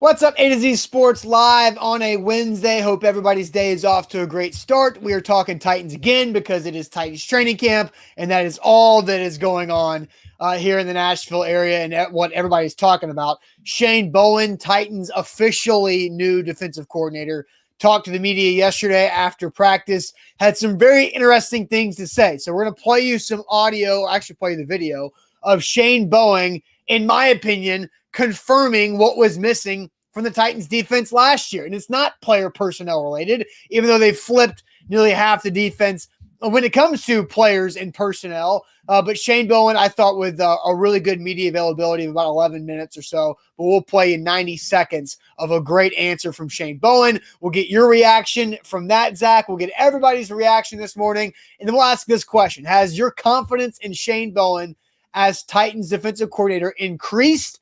What's up, A to Z Sports Live on a Wednesday. Hope everybody's day is off to a great start. We are talking Titans again because it is Titans training camp, and that is all that is going on here in the Nashville area and what everybody's talking about. Shane Bowen, Titans officially new defensive coordinator, talked to the media yesterday after practice, had some very interesting things to say. So we're going to play you some audio, actually play you the video of Shane Bowen, in my opinion, confirming what was missing from the Titans defense last year. And it's not player personnel related, even though they flipped nearly half the defense when it comes to players and personnel. But Shane Bowen, I thought, with a really good media availability of about 11 minutes or so. But we'll play you 90 seconds of a great answer from Shane Bowen. We'll get your reaction from that, Zach. We'll get everybody's reaction this morning. And then we'll ask this question. Has your confidence in Shane Bowen as Titans defensive coordinator increased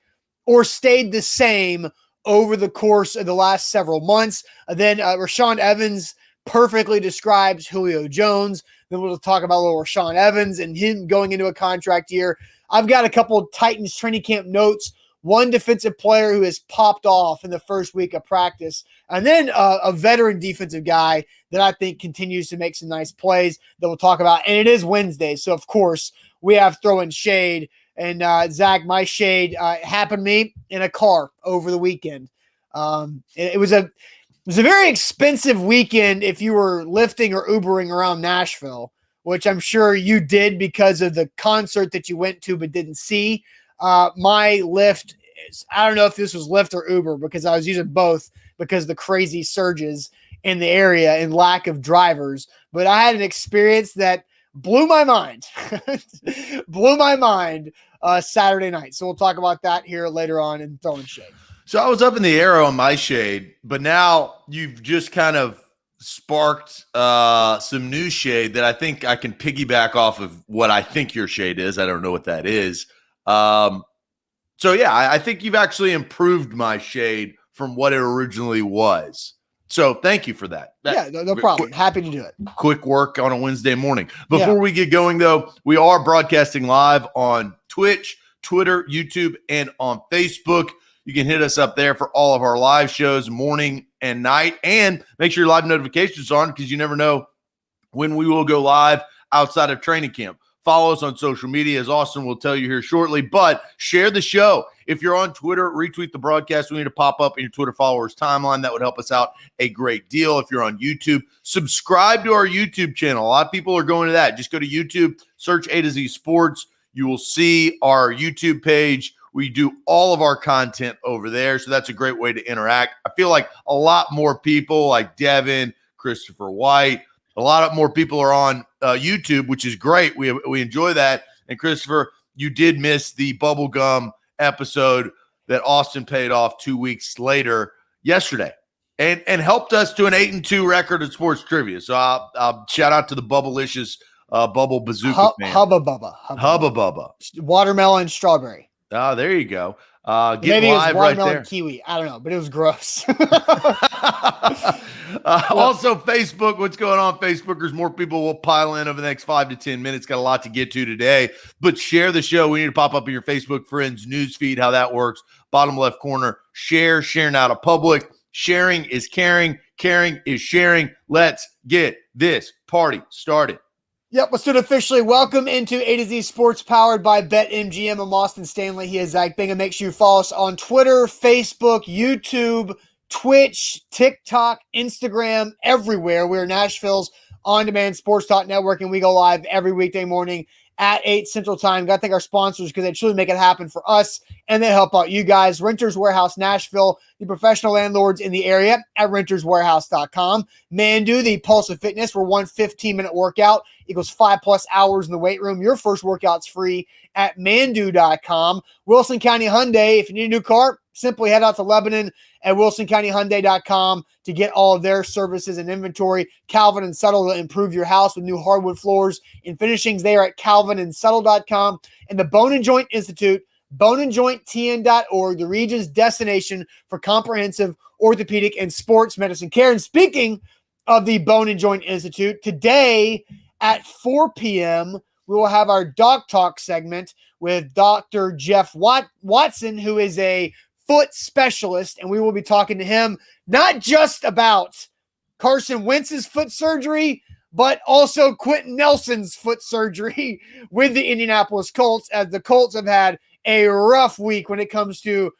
or stayed the same over the course of the last several months? Then Rashaan Evans perfectly describes Julio Jones. Then we'll talk about a little Rashaan Evans and him going into a contract year. I've got a couple of Titans training camp notes. One defensive player who has popped off in the first week of practice. And then a veteran defensive guy that I think continues to make some nice plays that we'll talk about. And it is Wednesday, so of course we have throwing shade. And Zach, my shade happened to me in a car over the weekend. It was a very expensive weekend if you were lifting or Ubering around Nashville, which I'm sure you did because of the concert that you went to but didn't see. My Lyft, I don't know if this was Lyft or Uber because I was using both because of the crazy surges in the area and lack of drivers. But I had an experience that blew my mind. Saturday night. So we'll talk about that here later on in Throwing Shade. So I was up in the air on my shade, but now you've just kind of sparked some new shade that I think I can piggyback off of what I think your shade is. I don't know what that is. I think you've actually improved my shade from what it originally was. So thank you for that. No problem. Happy to do it. Quick work on a Wednesday morning. Before we get going, though, we are broadcasting live on Twitch, Twitter, YouTube, and on Facebook. You can hit us up there for all of our live shows, morning and night. And make sure your live notifications are on because you never know when we will go live outside of training camp. Follow us on social media, as Austin will tell you here shortly. But share the show. If you're on Twitter, retweet the broadcast. We need to pop up in your Twitter followers timeline. That would help us out a great deal. If you're on YouTube, subscribe to our YouTube channel. A lot of people are going to that. Just go to YouTube, search A to Z Sports. You will see our YouTube page. We do all of our content over there, so that's a great way to interact. I feel like a lot more people like Devin, Christopher White, a lot more people are on YouTube, which is great. We enjoy that. And Christopher, you did miss the bubblegum episode that Austin paid off 2 weeks later yesterday and helped us to an 8-2 record in sports trivia. So I'll shout out to the Bubblicious Bubble Bazooka man. Hubba Bubba. Watermelon, strawberry. Oh, there you go. Maybe it was watermelon, kiwi. I don't know, but it was gross. Also, Facebook. What's going on, Facebookers? More people will pile in over the next 5 to 10 minutes. Got a lot to get to today, but share the show. We need to pop up in your Facebook friends news feed. How that works? Bottom left corner. Sharing out of public. Sharing is caring. Caring is sharing. Let's get this party started. Yep, let's do it officially. Welcome into A to Z Sports, powered by BetMGM. I'm Austin Stanley. He is Zach Bingham. Make sure you follow us on Twitter, Facebook, YouTube, Twitch, TikTok, Instagram, everywhere. We're Nashville's on-demand sports talk network, and we go live every weekday morning at 8 Central Time. Got to thank our sponsors because they truly make it happen for us, and they help out you guys. Renters Warehouse Nashville, the professional landlords in the area at renterswarehouse.com. Mandu, the pulse of fitness, where one 15-minute workout equals 5+ hours in the weight room. Your first workout's free at mandu.com. Wilson County Hyundai, if you need a new car, simply head out to Lebanon at wilsoncountyhyundai.com to get all of their services and inventory. Calvin and Settle to improve your house with new hardwood floors and finishings. They are at calvinandsettle.com. And the Bone and Joint Institute, boneandjointtn.org, the region's destination for comprehensive orthopedic and sports medicine care. And speaking of the Bone and Joint Institute, today at 4 p.m., we will have our Doc Talk segment with Dr. Jeff Watson, who is a foot specialist, and we will be talking to him not just about Carson Wentz's foot surgery, but also Quentin Nelson's foot surgery with the Indianapolis Colts, as the Colts have had a rough week when it comes to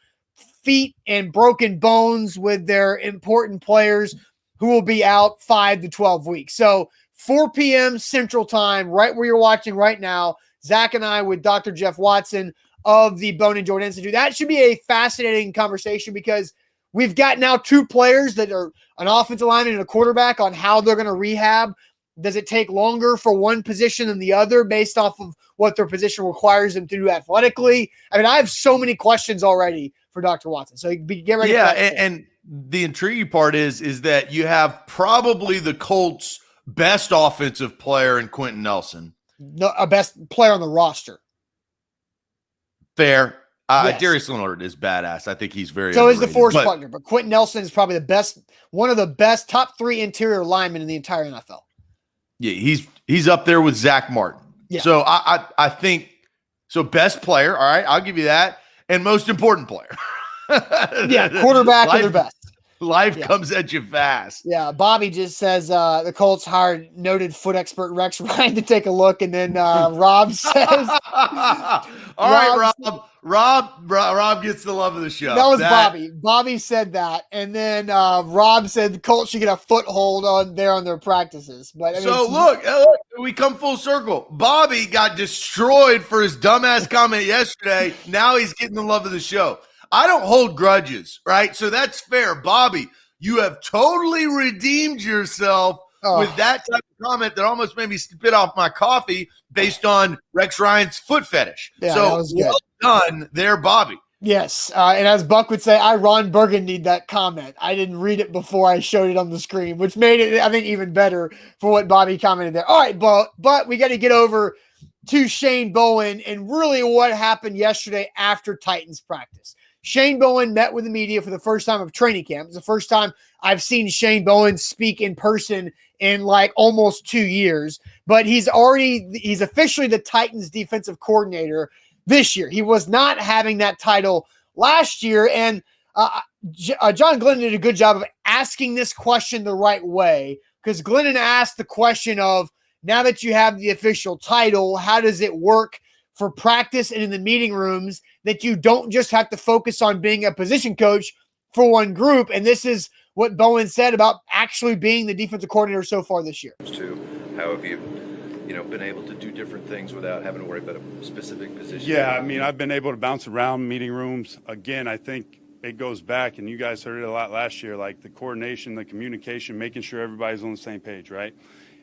feet and broken bones with their important players who will be out 5 to 12 weeks. So 4 p.m. Central Time, right where you're watching right now, Zach and I with Dr. Jeff Watson of the Bone and Joint Institute. That should be a fascinating conversation because we've got now 2 players that are an offensive lineman and a quarterback on how they're going to rehab. Does it take longer for one position than the other based off of what their position requires them to do athletically? I mean, I have so many questions already for Dr. Watson. So get ready. Yeah, and the intriguing part is that you have probably the Colts' best offensive player in Quentin Nelson. No, a best player on the roster. Fair. Yes. Darius Leonard is badass. I think he's very so underrated. Is the force partner, but Quentin Nelson is probably the best, one of the best top 3 interior linemen in the entire NFL. Yeah, he's up there with Zach Martin. Yeah. So I think so. Best player, all right, I'll give you that, and most important player. Yeah, quarterback are their best. Life comes at you fast. Yeah, Bobby just says the Colts hired noted foot expert Rex Ryan to take a look, and then Rob says, "All right, Rob gets the love of the show." That was Bobby. Bobby said that, and then Rob said the Colts should get a foothold on their practices. But I mean, so look, we come full circle. Bobby got destroyed for his dumbass comment yesterday. Now he's getting the love of the show. I don't hold grudges, right? So that's fair. Bobby, you have totally redeemed yourself with that type of comment that almost made me spit off my coffee based on Rex Ryan's foot fetish. Yeah, so well done there, Bobby. Yes. And as Buck would say, I Ron Burgundied that comment. I didn't read it before I showed it on the screen, which made it, I think, even better for what Bobby commented there. All right, but we got to get over to Shane Bowen and really what happened yesterday after Titans practice. Shane Bowen met with the media for the first time of training camp. It's the first time I've seen Shane Bowen speak in person in like almost 2 years, but he's officially the Titans defensive coordinator this year. He was not having that title last year. And John Glennon did a good job of asking this question the right way, because Glennon asked the question of, now that you have the official title, how does it work for practice and in the meeting rooms that you don't just have to focus on being a position coach for one group? And this is what Bowen said about actually being the defensive coordinator so far this year. How have you been able to do different things without having to worry about a specific position? Yeah, I mean, I've been able to bounce around meeting rooms. Again, I think it goes back, and you guys heard it a lot last year, like the coordination, the communication, making sure everybody's on the same page, right?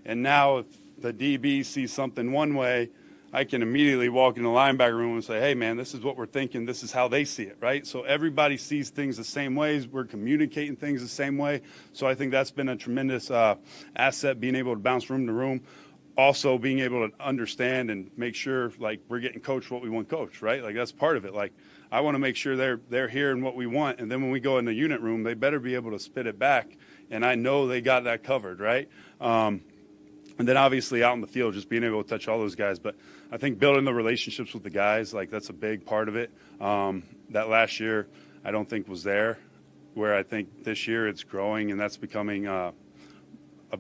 And now if the DB sees something one way, I can immediately walk in the linebacker room and say, hey, man, this is what we're thinking. This is how they see it, right? So everybody sees things the same ways. We're communicating things the same way. So I think that's been a tremendous asset, being able to bounce room to room. Also being able to understand and make sure, like, we're getting coached what we want coached, right? Like, that's part of it. Like, I want to make sure they're hearing what we want. And then when we go in the unit room, they better be able to spit it back. And I know they got that covered, right? And then obviously out in the field, just being able to touch all those guys. But I think building the relationships with the guys, like, that's a big part of it. That last year I don't think was there, where I think this year it's growing, and that's becoming a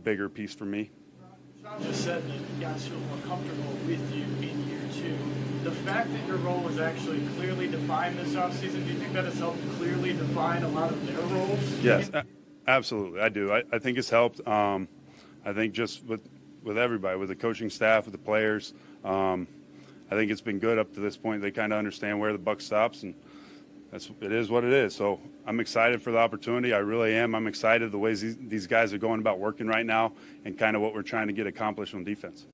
bigger piece for me. Rashaan just said that you guys feel more comfortable with you in year 2. The fact that your role was actually clearly defined this offseason, do you think that has helped clearly define a lot of their roles? Yes, absolutely. I do. I think it's helped. I think just with everybody, with the coaching staff, with the players, I think it's been good up to this point. They kind of understand where the buck stops, and it is what it is. So I'm excited for the opportunity. I really am. I'm excited the ways these guys are going about working right now and kind of what we're trying to get accomplished on defense.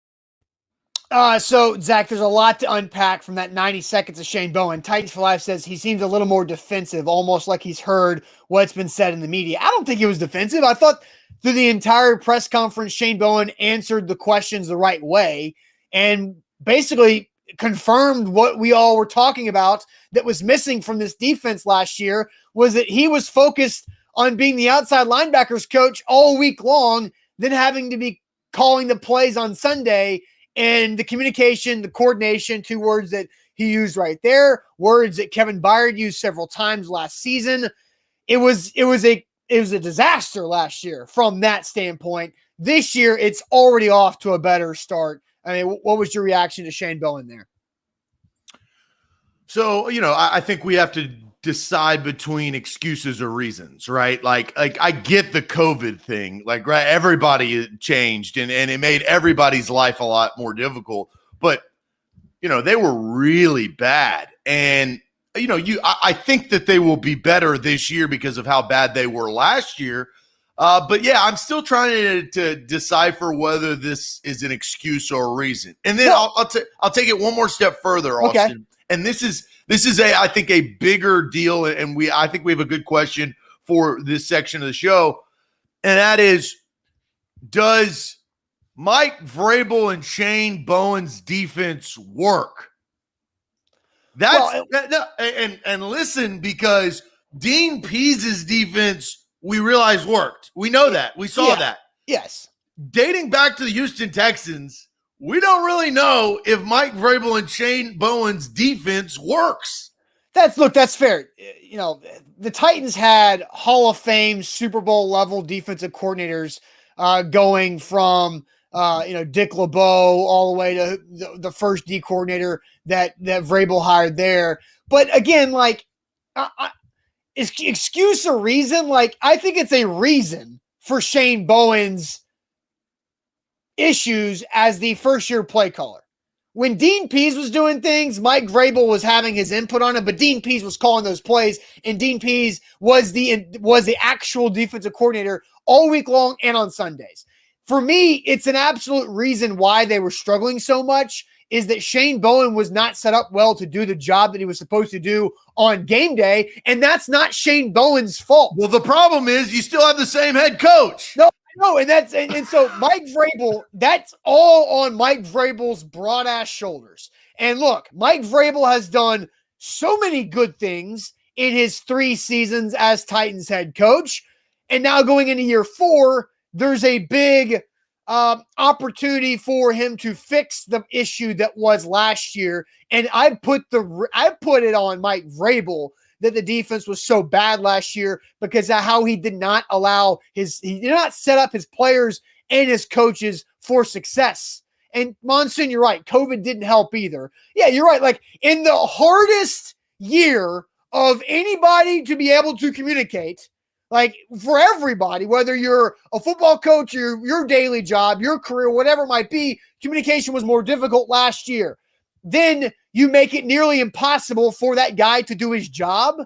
So, Zach, there's a lot to unpack from that 90 seconds of Shane Bowen. Titans for Life says he seems a little more defensive, almost like he's heard what's been said in the media. I don't think he was defensive. I thought through the entire press conference, Shane Bowen answered the questions the right way and basically confirmed what we all were talking about that was missing from this defense last year, was that he was focused on being the outside linebackers coach all week long, then having to be calling the plays on Sunday. And the communication, the coordination, 2 words that he used right there, words that Kevin Byard used several times last season. It was a disaster last year from that standpoint. This year, it's already off to a better start. I mean, what was your reaction to Shane Bowen there? So, I think we have to decide between excuses or reasons, right? Like I get the COVID thing, like, right, everybody changed and it made everybody's life a lot more difficult, but they were really bad. And I think that they will be better this year because of how bad they were last year. But yeah, I'm still trying to decipher whether this is an excuse or a reason. And then I'll take it one more step further, Austin. Okay. And this is I think a bigger deal, and I think we have a good question for this section of the show, and that is, does Mike Vrabel and Shane Bowen's defense work? And listen, because Dean Pease's defense we realize worked. We know that. We saw that. Yes. Dating back to the Houston Texans, we don't really know if Mike Vrabel and Shane Bowen's defense works. That's fair. The Titans had Hall of Fame Super Bowl level defensive coordinators going from Dick LeBeau all the way to the first D coordinator that Vrabel hired there. But again, excuse or reason? I think it's a reason for Shane Bowen's issues as the first-year play caller. When Dean Pease was doing things, Mike Vrabel was having his input on it, but Dean Pease was calling those plays, and Dean Pease was the actual defensive coordinator all week long and on Sundays. For me, it's an absolute reason why they were struggling so much is that Shane Bowen was not set up well to do the job that he was supposed to do on game day, and that's not Shane Bowen's fault. Well, the problem is you still have the same head coach. No, and so Mike Vrabel, that's all on Mike Vrabel's broad ass shoulders. And look, Mike Vrabel has done so many good things in his 3 seasons as Titans head coach. And now going into year 4, there's a big opportunity for him to fix the issue that was last year. And I put it on Mike Vrabel that the defense was so bad last year because of how he did not set up his players and his coaches for success. And Monsoon, you're right. COVID didn't help either. Yeah, you're right. In the hardest year of anybody to be able to communicate, for everybody, whether you're a football coach or your daily job, your career, whatever it might be, communication was more difficult last year. Then you make it nearly impossible for that guy to do his job.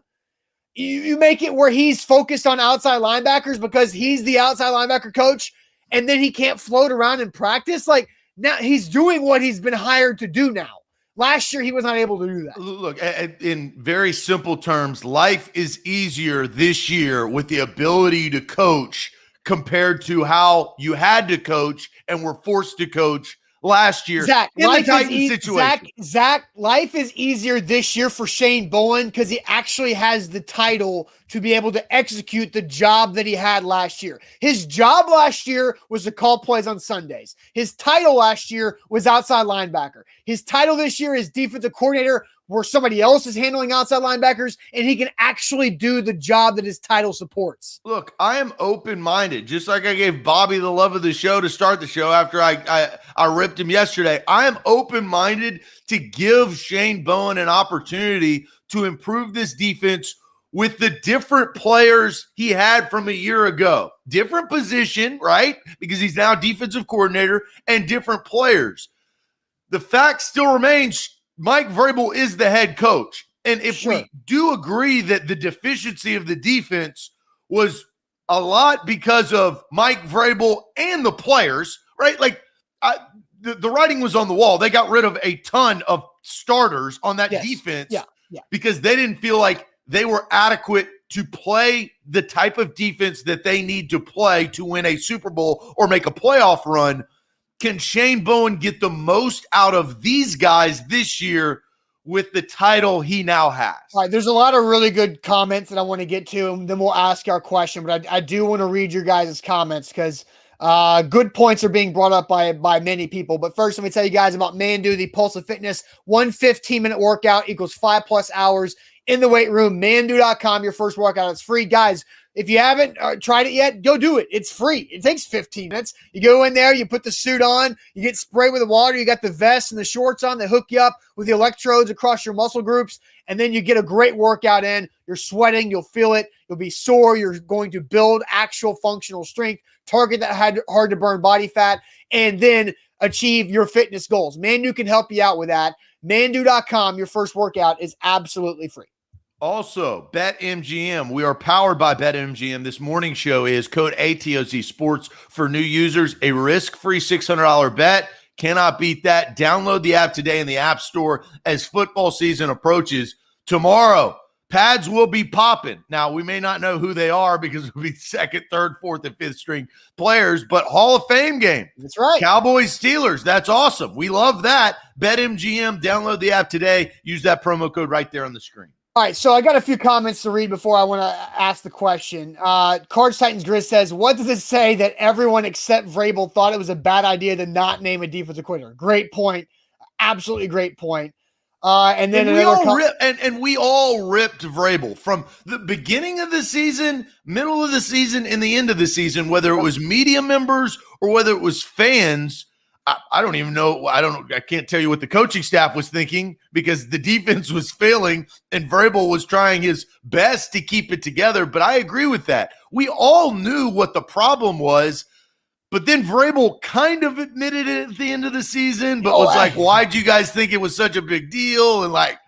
You make it where he's focused on outside linebackers because he's the outside linebacker coach, and then he can't float around in practice. Now he's doing what he's been hired to do now. Last year, he was not able to do that. Look, in very simple terms, life is easier this year with the ability to coach compared to how you had to coach and were forced to coach last year. Zach, life is easier this year for Shane Bowen because he actually has the title to be able to execute the job that he had last year. His job last year was to call plays on Sundays. His title last year was outside linebacker. His title this year is defensive coordinator, where somebody else is handling outside linebackers, and he can actually do the job that his title supports. Look, I am open-minded, just like I gave Bobby the love of the show to start the show after I ripped him yesterday. I am open-minded to give Shane Bowen an opportunity to improve this defense with the different players he had from a year ago. Different position, right? Because he's now defensive coordinator, and different players. The fact still remains, Mike Vrabel is the head coach. And if we do agree that the deficiency of the defense was a lot because of Mike Vrabel and the players, right? The writing was on the wall. They got rid of a ton of starters on that defense because they didn't feel like they were adequate to play the type of defense that they need to play to win a Super Bowl or make a playoff run. Can Shane Bowen get the most out of these guys this year with the title he now has? All right, there's a lot of really good comments that I want to get to, and then we'll ask our question. But I do want to read your guys' comments because Good points are being brought up by many people. But first, let me tell you guys about Mandu, the Pulse of Fitness. 1 15-minute workout equals 5+ hours in the weight room. Mandu.com, your first workout. It's free. Guys, if you haven't tried it yet, go do it. It's free. It takes 15 minutes. You go in there, you put the suit on, you get sprayed with the water, you got the vest and the shorts on that hook you up with the electrodes across your muscle groups, and then you get a great workout in. You're sweating, you'll feel it, you'll be sore, you're going to build actual functional strength, target that hard to burn body fat, and then achieve your fitness goals. Mandu can help you out with that. Mandu.com, your first workout is absolutely free. Also, BetMGM. We are powered by BetMGM. This morning show is code ATOZ Sports for new users. A risk-free $600 bet. Cannot beat that. Download the app today in the App Store as football season approaches. Tomorrow, pads will be popping. Now, we may not know who they are because it will be second, third, fourth, and fifth string players, but Hall of Fame game. That's right. Cowboys, Steelers. That's awesome. We love that. BetMGM. Download the app today. Use that promo code right there on the screen. All right, so I got a few comments to read before I want to ask the question. Cards Titans Grizz says, what does it say that everyone except Vrabel thought it was a bad idea to not name a defensive coordinator? Great point. Absolutely great point. And then we all ripped Vrabel from the beginning of the season, middle of the season, and the end of the season, whether it was media members or whether it was fans. I don't even know. I can't tell you what the coaching staff was thinking because the defense was failing and Vrabel was trying his best to keep it together. But I agree with that. We all knew what the problem was, but then Vrabel kind of admitted it at the end of the season, but was like, why'd you guys think it was such a big deal? And like,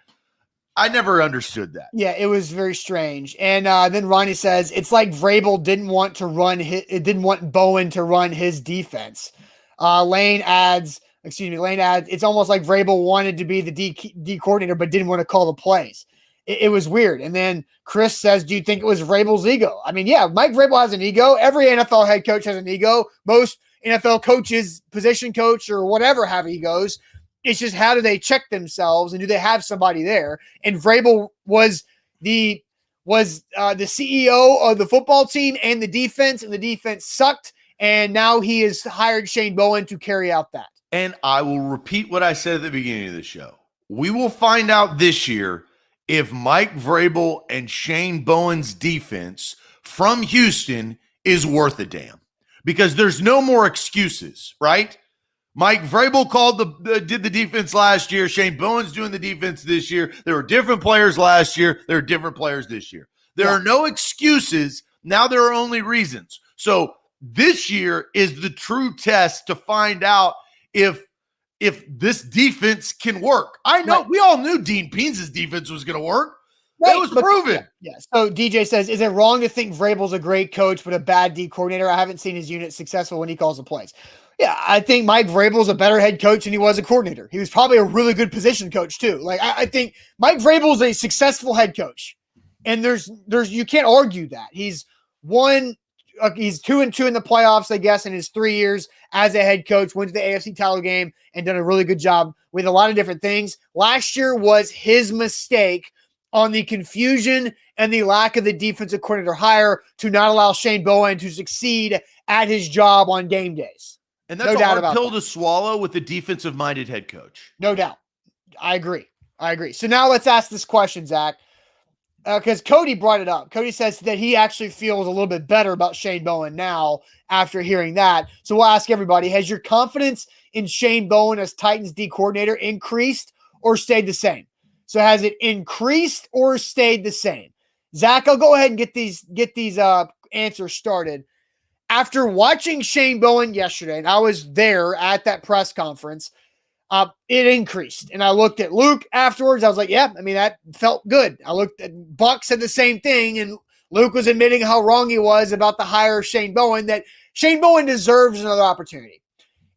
I never understood that. Yeah, it was very strange. And then Ronnie says, it's like Vrabel didn't want Bowen to run his defense. Lane adds, it's almost like Vrabel wanted to be the D coordinator, but didn't want to call the plays. It was weird. And then Chris says, do you think it was Vrabel's ego? I mean, yeah, Mike Vrabel has an ego. Every NFL head coach has an ego. Most NFL coaches, position coach or whatever, have egos. It's just how do they check themselves and do they have somebody there? And Vrabel was the CEO of the football team and the defense sucked. And now he has hired Shane Bowen to carry out that. And I will repeat what I said at the beginning of the show. We will find out this year if Mike Vrabel and Shane Bowen's defense from Houston is worth a damn. Because there's no more excuses, right? Mike Vrabel did the defense last year. Shane Bowen's doing the defense this year. There were different players last year. There are different players this year. There are no excuses. Now there are only reasons. So this year is the true test to find out if this defense can work. I know we all knew Dean Peens' defense was going to work. That was proven. Yeah. So DJ says, is it wrong to think Vrabel's a great coach but a bad D coordinator? I haven't seen his unit successful when he calls the plays. Yeah, I think Mike Vrabel's a better head coach than he was a coordinator. He was probably a really good position coach too. Like I think Mike Vrabel's a successful head coach, and there's you can't argue that. He's 2-2 in the playoffs, I guess, in his 3 years as a head coach. Went to the AFC title game and done a really good job with a lot of different things. Last year was his mistake on the confusion and the lack of the defensive coordinator hire to not allow Shane Bowen to succeed at his job on game days. And that's a hard pill to swallow with a defensive-minded head coach. No doubt. I agree. So now let's ask this question, Zach, because Cody brought it up. Cody says that he actually feels a little bit better about Shane Bowen now after hearing that. So we'll ask everybody, has your confidence in Shane Bowen as Titans D coordinator increased or stayed the same? So has it increased or stayed the same? Zach, I'll go ahead and get these answers started. After watching Shane Bowen yesterday, and I was there at that press conference, it increased. And I looked at Luke afterwards. I was like, yeah, I mean, that felt good. I looked at Buck said the same thing, and Luke was admitting how wrong he was about the hire of Shane Bowen, that Shane Bowen deserves another opportunity.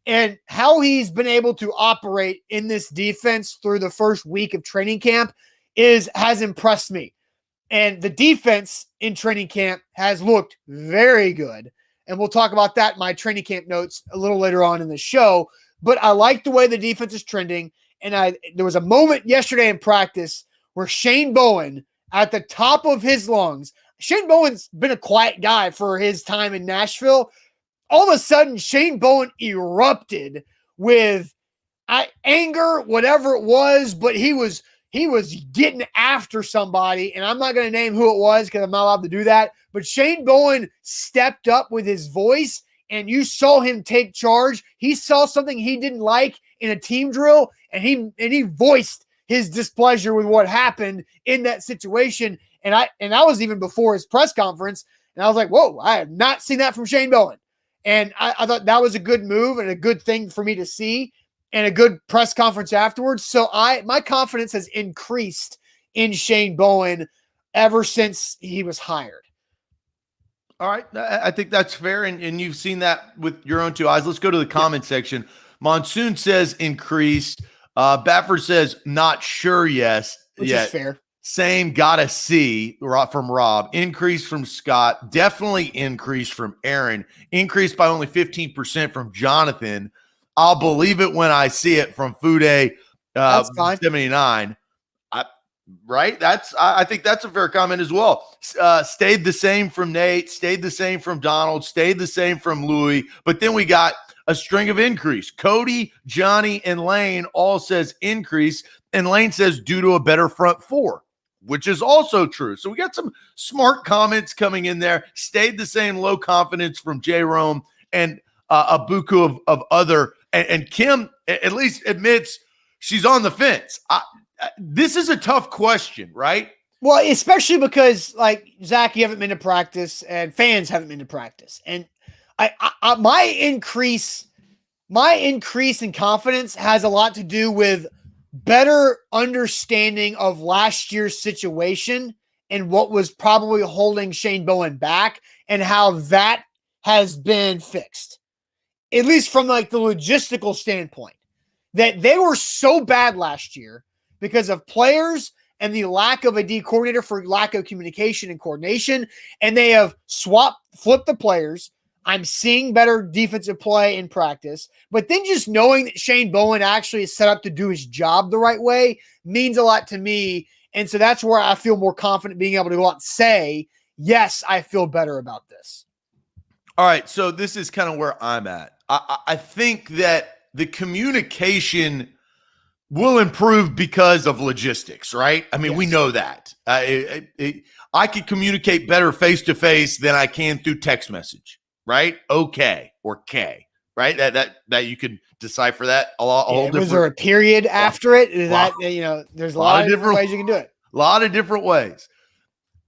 And how he's been able to operate in this defense through the first week of training camp has impressed me. And the defense in training camp has looked very good. And we'll talk about that in my training camp notes a little later on in the show. But I like the way the defense is trending. And there was a moment yesterday in practice where Shane Bowen, at the top of his lungs, Shane Bowen's been a quiet guy for his time in Nashville. all of a sudden Shane Bowen erupted with anger, whatever it was, but he was getting after somebody, and I'm not going to name who it was because I'm not allowed to do that. But Shane Bowen stepped up with his voice, and you saw him take charge. He saw something he didn't like in a team drill, and he voiced his displeasure with what happened in that situation. And that was even before his press conference. And I was like, whoa, I have not seen that from Shane Bowen. And I thought that was a good move and a good thing for me to see, and a good press conference afterwards. So my confidence has increased in Shane Bowen ever since he was hired. All right. I think that's fair. And you've seen that with your own two eyes. Let's go to the comment section. Monsoon says increased. Baffert says not sure. Yes. Which is fair. Same, gotta see from Rob. Increase from Scott. Definitely increase from Aaron. Increased by only 15% from Jonathan. I'll believe it when I see it from Fude That's fine. 79. Right? I think that's a fair comment as well. Stayed the same from Nate. Stayed the same from Donald. Stayed the same from Louis. But then we got a string of increase. Cody, Johnny, and Lane all says increase. And Lane says due to a better front four, which is also true. So we got some smart comments coming in there. Stayed the same, low confidence from J. Rome and a buku of other. And Kim at least admits she's on the fence. This is a tough question, right? Well, especially because, like, Zach, you haven't been to practice and fans haven't been to practice. And my increase in confidence has a lot to do with better understanding of last year's situation and what was probably holding Shane Bowen back and how that has been fixed, at least from like the logistical standpoint, that they were so bad last year because of players and the lack of a D coordinator for lack of communication and coordination. And they have flipped the players. I'm seeing better defensive play in practice, but then just knowing that Shane Bowen actually is set up to do his job the right way means a lot to me. And so that's where I feel more confident being able to go out and say, yes, I feel better about this. All right. So this is kind of where I'm at. I think that the communication will improve because of logistics, right? I mean, Yes. We know that. I can communicate better face-to-face than I can through text message, right? Okay or K, right? That you can decipher that a whole different. Was there a period after it? Is that, there's a lot of different ways you can do it. A lot of different ways.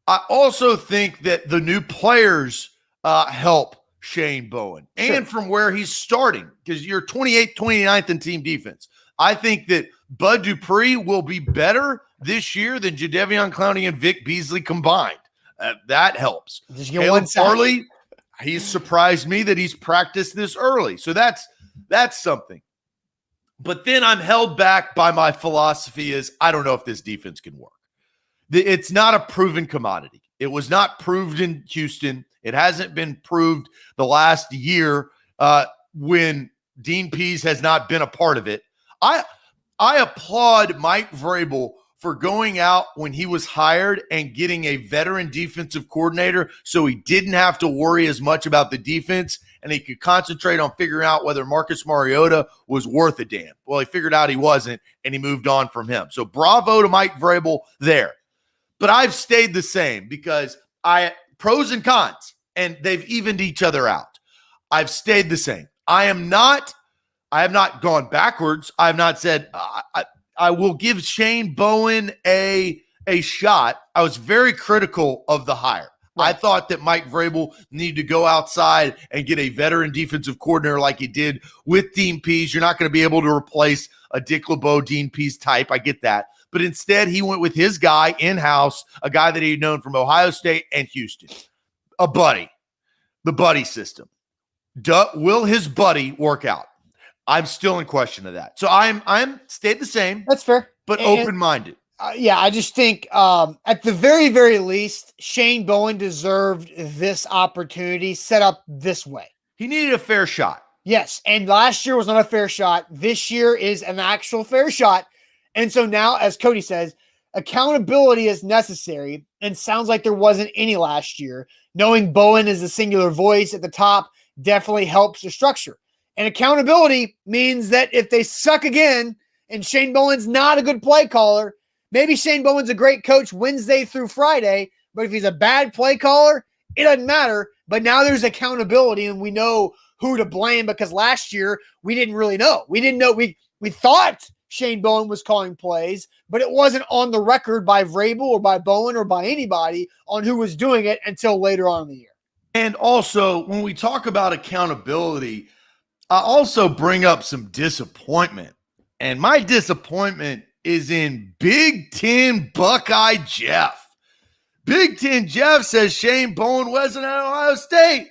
I also think that the new players help Shane Bowen and from where he's starting, because you're 28th, 29th in team defense. I think that Bud Dupree will be better this year than Jadeveon Clowney and Vic Beasley combined. That helps. Caleb Farley, he's surprised me that he's practiced this early. So that's something. But then I'm held back by my philosophy is I don't know if this defense can work. It's not a proven commodity. It was not proved in Houston. It hasn't been proved the last year when Dean Pease has not been a part of it. I applaud Mike Vrabel for going out when he was hired and getting a veteran defensive coordinator so he didn't have to worry as much about the defense and he could concentrate on figuring out whether Marcus Mariota was worth a damn. Well, he figured out he wasn't, and he moved on from him. So bravo to Mike Vrabel there. But I've stayed the same because pros and cons, and they've evened each other out. I've stayed the same. I have not gone backwards. I have not said I will give Shane Bowen a shot. I was very critical of the hire. Right. I thought that Mike Vrabel needed to go outside and get a veteran defensive coordinator like he did with Dean Pease. You're not going to be able to replace a Dick LeBeau, Dean Pease type. I get that. But instead, he went with his guy in-house, a guy that he'd known from Ohio State and Houston, a buddy, the buddy system. Will his buddy work out? I'm still in question of that. So I'm stayed the same. That's fair. But open-minded. I just think at the very, very least, Shane Bowen deserved this opportunity set up this way. He needed a fair shot. Yes, and last year was not a fair shot. This year is an actual fair shot. And so now, as Cody says, accountability is necessary, and sounds like there wasn't any last year. Knowing Bowen is the singular voice at the top definitely helps the structure. And accountability means that if they suck again and Shane Bowen's not a good play caller, maybe Shane Bowen's a great coach Wednesday through Friday, but if he's a bad play caller, it doesn't matter. But now there's accountability and we know who to blame, because last year we didn't really know. We didn't know. We thought Shane Bowen was calling plays, but it wasn't on the record by Vrabel or by Bowen or by anybody on who was doing it until later on in the year. And also, when we talk about accountability, I also bring up some disappointment. And my disappointment is in Big Ten Buckeye Jeff. Big Ten Jeff says Shane Bowen wasn't at Ohio State.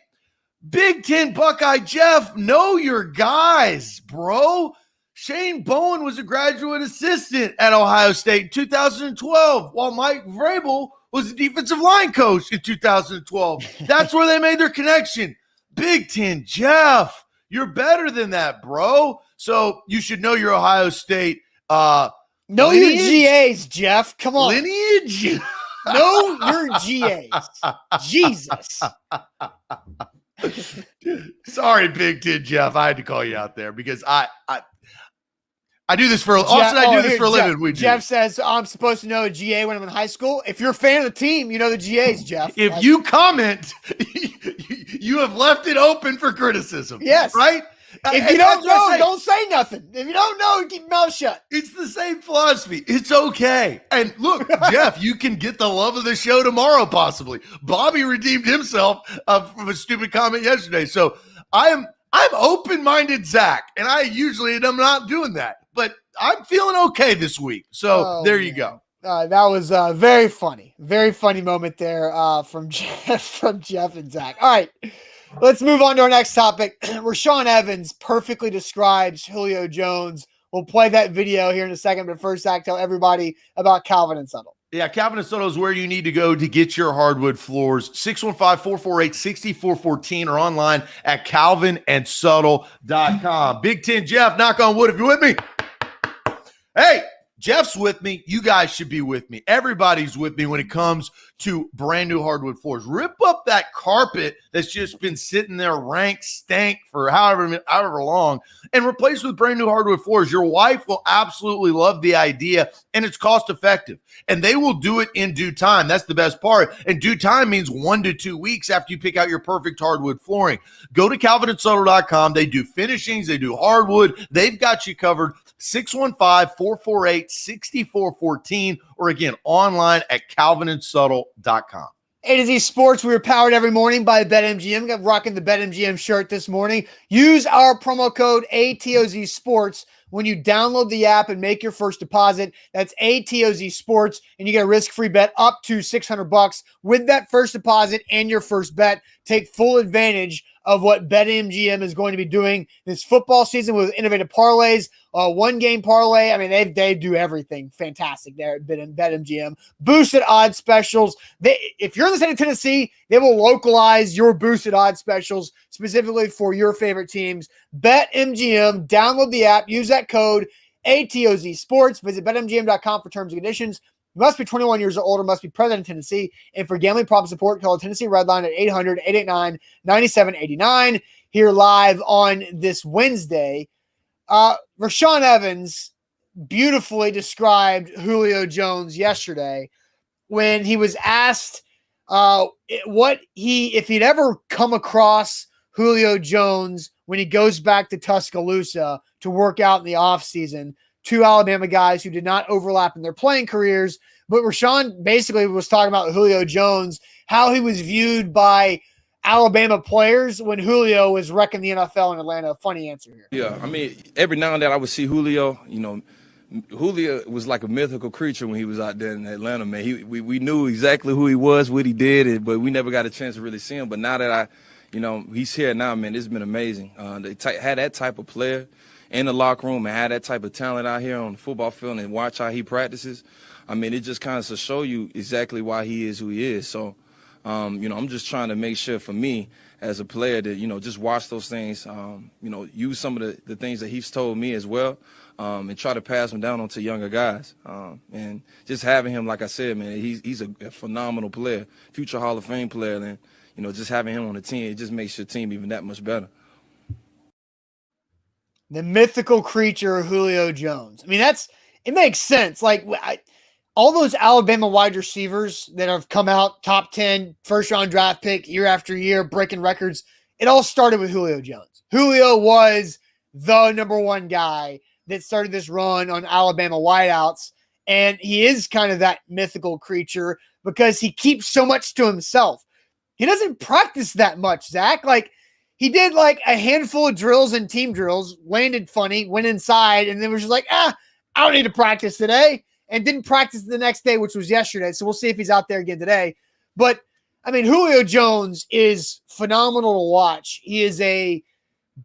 Big Ten Buckeye Jeff, know your guys, bro. Shane Bowen was a graduate assistant at Ohio State in 2012, while Mike Vrabel was the defensive line coach in 2012. That's where they made their connection. Big Ten Jeff, you're better than that, bro. So you should know your Ohio State know your GAs, Jeff. Come on. Lineage. Know your GAs. Jesus. Sorry, Big Ten Jeff. I had to call you out there because I do this for Austin. I do this for a living. Jeff says I'm supposed to know a GA when I'm in high school. If you're a fan of the team, you know the GAs, Jeff. If you comment, you have left it open for criticism. Yes. Right? If you don't know, don't say nothing. If you don't know, keep your mouth shut. It's the same philosophy. It's okay. And look, Jeff, you can get the love of the show tomorrow, possibly. Bobby redeemed himself from a stupid comment yesterday. So I'm open-minded, Zach, and I usually am not doing that. But I'm feeling okay this week. So there you go. That was very funny. Very funny moment there from Jeff and Zach. All right. Let's move on to our next topic. Rashaan Evans perfectly describes Julio Jones. We'll play that video here in a second, but first, Zach, tell everybody about Calvin and Subtle. Yeah, Calvin and Subtle is where you need to go to get your hardwood floors. 615-448-6414 or online at calvinandsubtle.com. Big Ten Jeff, knock on wood if you're with me. Hey, Jeff's with me. You guys should be with me. Everybody's with me when it comes to brand new hardwood floors. Rip up that carpet that's just been sitting there rank stank for however long and replace with brand new hardwood floors. Your wife will absolutely love the idea, and it's cost effective. And they will do it in due time. That's the best part. And due time means 1 to 2 weeks after you pick out your perfect hardwood flooring. Go to calvinandsubtle.com. They do finishings. They do hardwood. They've got you covered. 615-448-6414 or again, online at calvinandsubtle.com. A to Z Sports, we are powered every morning by BetMGM. Got rocking the BetMGM shirt this morning. Use our promo code ATOZ Sports when you download the app and make your first deposit. That's ATOZ Sports, and you get a risk-free bet up to $600 with that first deposit and your first bet. Take full advantage of what BetMGM is going to be doing this football season with innovative parlays, one-game parlay. I mean, they do everything fantastic there at BetMGM. Boosted odds specials. If you're in the state of Tennessee, they will localize your boosted odds specials specifically for your favorite teams. BetMGM, download the app, use that code ATOZ Sports. Visit BetMGM.com for terms and conditions. You must be 21 years or older, must be present in Tennessee. And for gambling problem support, call the Tennessee Red Line at 800-889-9789. Here live on this Wednesday. Rashaan Evans beautifully described Julio Jones yesterday when he was asked if he'd ever come across Julio Jones when he goes back to Tuscaloosa to work out in the offseason. Two Alabama guys who did not overlap in their playing careers. But Rashaan basically was talking about Julio Jones, how he was viewed by Alabama players when Julio was wrecking the NFL in Atlanta. Funny answer here. Yeah, I mean, every now and then I would see Julio. You know, Julio was like a mythical creature when he was out there in Atlanta, man. We knew exactly who he was, what he did, but we never got a chance to really see him. But now that he's here now, man, it's been amazing. They had that type of player in the locker room and had that type of talent out here on the football field and watch how he practices. I mean, it just kind of to show you exactly why he is who he is. So, I'm just trying to make sure for me as a player that, just watch those things, use some of the things that he's told me as well, and try to pass them down onto younger guys. And just having him, like I said, man, he's a phenomenal player, future Hall of Fame player. And, just having him on the team, it just makes your team even that much better. The mythical creature, Julio Jones. I mean, it makes sense. Like, all those Alabama wide receivers that have come out top 10, first-round draft pick year after year, breaking records, it all started with Julio Jones. Julio was the number one guy that started this run on Alabama wideouts, and he is kind of that mythical creature because he keeps so much to himself. He doesn't practice that much, Zach. Like, he did like a handful of drills and team drills, landed funny, went inside, and then was just like, I don't need to practice today, and didn't practice the next day, which was yesterday. So we'll see if he's out there again today. But, I mean, Julio Jones is phenomenal to watch. He is a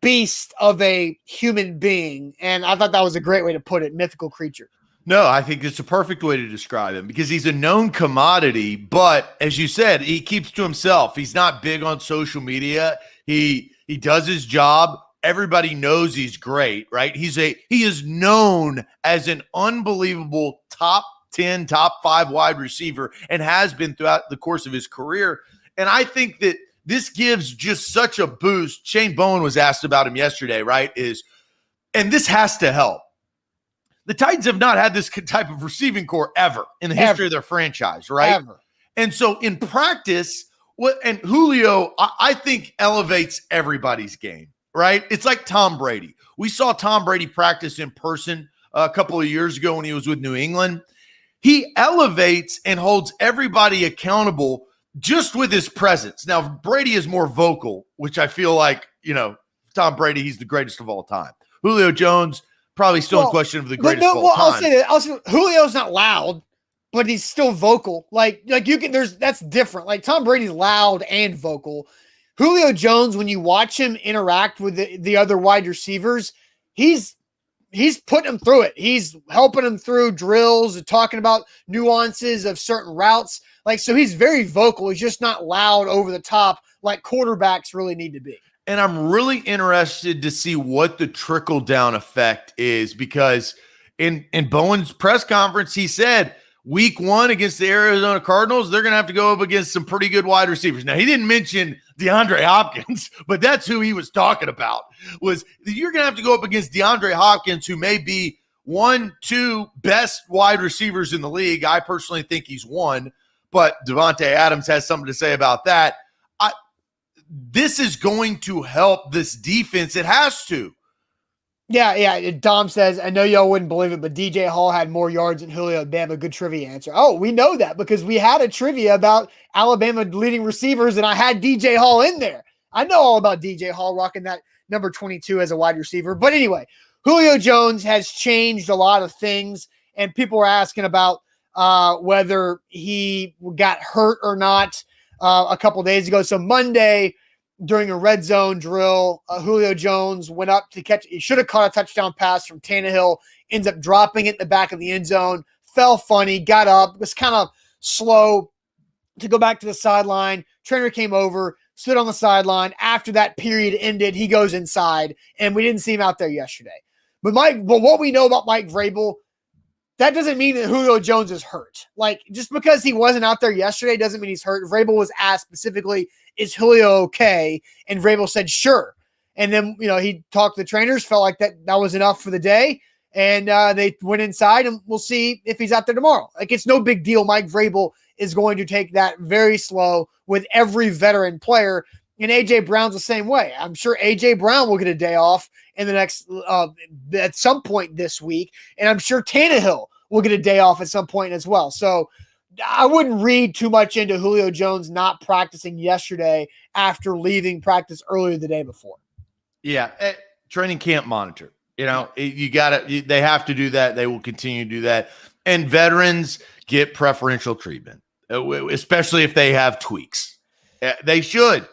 beast of a human being, and I thought that was a great way to put it, mythical creature. No, I think it's a perfect way to describe him because he's a known commodity, but as you said, he keeps to himself. He's not big on social media. He does his job. Everybody knows he's great, right? He is known as an unbelievable top 10, top 5 wide receiver and has been throughout the course of his career. And I think that this gives just such a boost. Shane Bowen was asked about him yesterday, right? And this has to help. The Titans have not had this type of receiving core ever in the history of their franchise, right? Ever. And so in practice, and Julio, I think, elevates everybody's game, right? It's like Tom Brady. We saw Tom Brady practice in person a couple of years ago when he was with New England. He elevates and holds everybody accountable just with his presence. Now, Brady is more vocal, which I feel like, Tom Brady, he's the greatest of all time. Julio Jones, probably still in question of the greatest of all time. I'll say Julio's not loud, but he's still vocal. Like you can, that's different. Like Tom Brady's loud and vocal. Julio Jones, when you watch him interact with the other wide receivers, he's putting them through it. He's helping them through drills and talking about nuances of certain routes. Like, so he's very vocal. He's just not loud over the top like quarterbacks really need to be. And I'm really interested to see what the trickle-down effect is because in Bowen's press conference, he said week 1 against the Arizona Cardinals, they're going to have to go up against some pretty good wide receivers. Now, he didn't mention DeAndre Hopkins, but that's who he was talking about, was you're going to have to go up against DeAndre Hopkins, who may be 1-2 best wide receivers in the league. I personally think he's 1, but Devontae Adams has something to say about that. This is going to help this defense. It has to. Yeah. Dom says, I know y'all wouldn't believe it, but DJ Hall had more yards than Julio at Bama. Good trivia answer. Oh, we know that because we had a trivia about Alabama leading receivers, and I had DJ Hall in there. I know all about DJ Hall rocking that number 22 as a wide receiver. But anyway, Julio Jones has changed a lot of things, and people were asking about whether he got hurt or not a couple days ago. So Monday, during a red zone drill, Julio Jones went up to catch. He should have caught a touchdown pass from Tannehill, ends up dropping it in the back of the end zone, fell funny, got up, was kind of slow to go back to the sideline. Trainer came over, stood on the sideline. After that period ended, he goes inside, and we didn't see him out there yesterday. But what we know about Mike Vrabel, that doesn't mean that Julio Jones is hurt. Like, just because he wasn't out there yesterday doesn't mean he's hurt. Vrabel was asked specifically, is Julio okay? And Vrabel said, sure. And then, he talked to the trainers, felt like that was enough for the day. And they went inside, and we'll see if he's out there tomorrow. Like, it's no big deal. Mike Vrabel is going to take that very slow with every veteran player. And A.J. Brown's the same way. I'm sure A.J. Brown will get a day off in the next at some point this week. And I'm sure Tannehill will get a day off at some point as well. So I wouldn't read too much into Julio Jones not practicing yesterday after leaving practice earlier the day before. Yeah, training camp monitor. They have to do that. They will continue to do that. And veterans get preferential treatment, especially if they have tweaks. They should.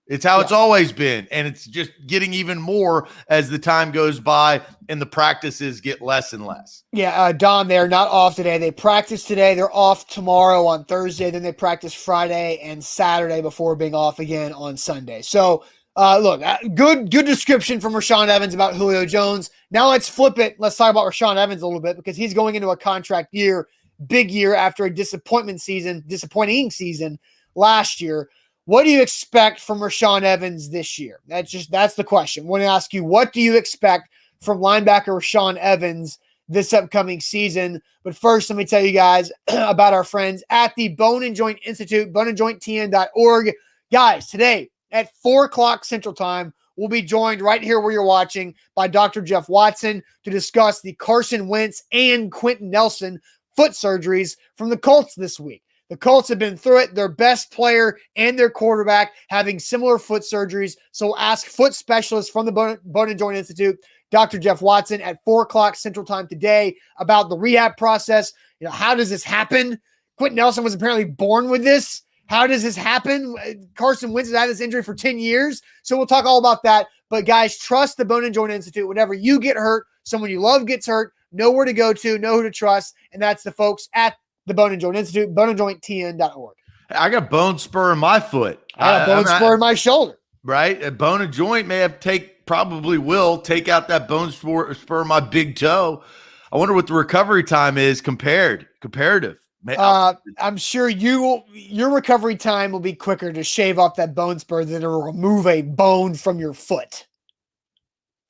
It's how it's always been. And it's just getting even more as the time goes by and the practices get less and less. Yeah, Dom, they're not off today. They practice today. They're off tomorrow on Thursday. Then they practice Friday and Saturday before being off again on Sunday. So, look, good description from Rashaan Evans about Julio Jones. Now let's flip it. Let's talk about Rashaan Evans a little bit because he's going into a contract year, big year after a disappointing season last year. what do you expect from Rashaan Evans this year? That's the question. I want to ask you, what do you expect from linebacker Rashaan Evans this upcoming season? But first, let me tell you guys about our friends at the Bone and Joint Institute, boneandjointtn.org. Guys, today at 4 o'clock Central Time, we'll be joined right here where you're watching by Dr. Jeff Watson to discuss the Carson Wentz and Quentin Nelson foot surgeries from the Colts this week. The Colts have been through it. Their best player and their quarterback having similar foot surgeries. So ask foot specialists from the Bone and Joint Institute, Dr. Jeff Watson, at 4 o'clock Central Time today about the rehab process. How does this happen? Quentin Nelson was apparently born with this. How does this happen? Carson Wentz has had this injury for 10 years. So we'll talk all about that. But guys, trust the Bone and Joint Institute. Whenever you get hurt, someone you love gets hurt, know where to go to, know who to trust. And that's the folks at the Bone and Joint Institute, boneandjointtn.org. I got bone spur in my foot. I got a bone spur in my shoulder. Right? A bone and joint may have probably will take out that bone spur in my big toe. I wonder what the recovery time is comparative. I'm sure your recovery time will be quicker to shave off that bone spur than to remove a bone from your foot.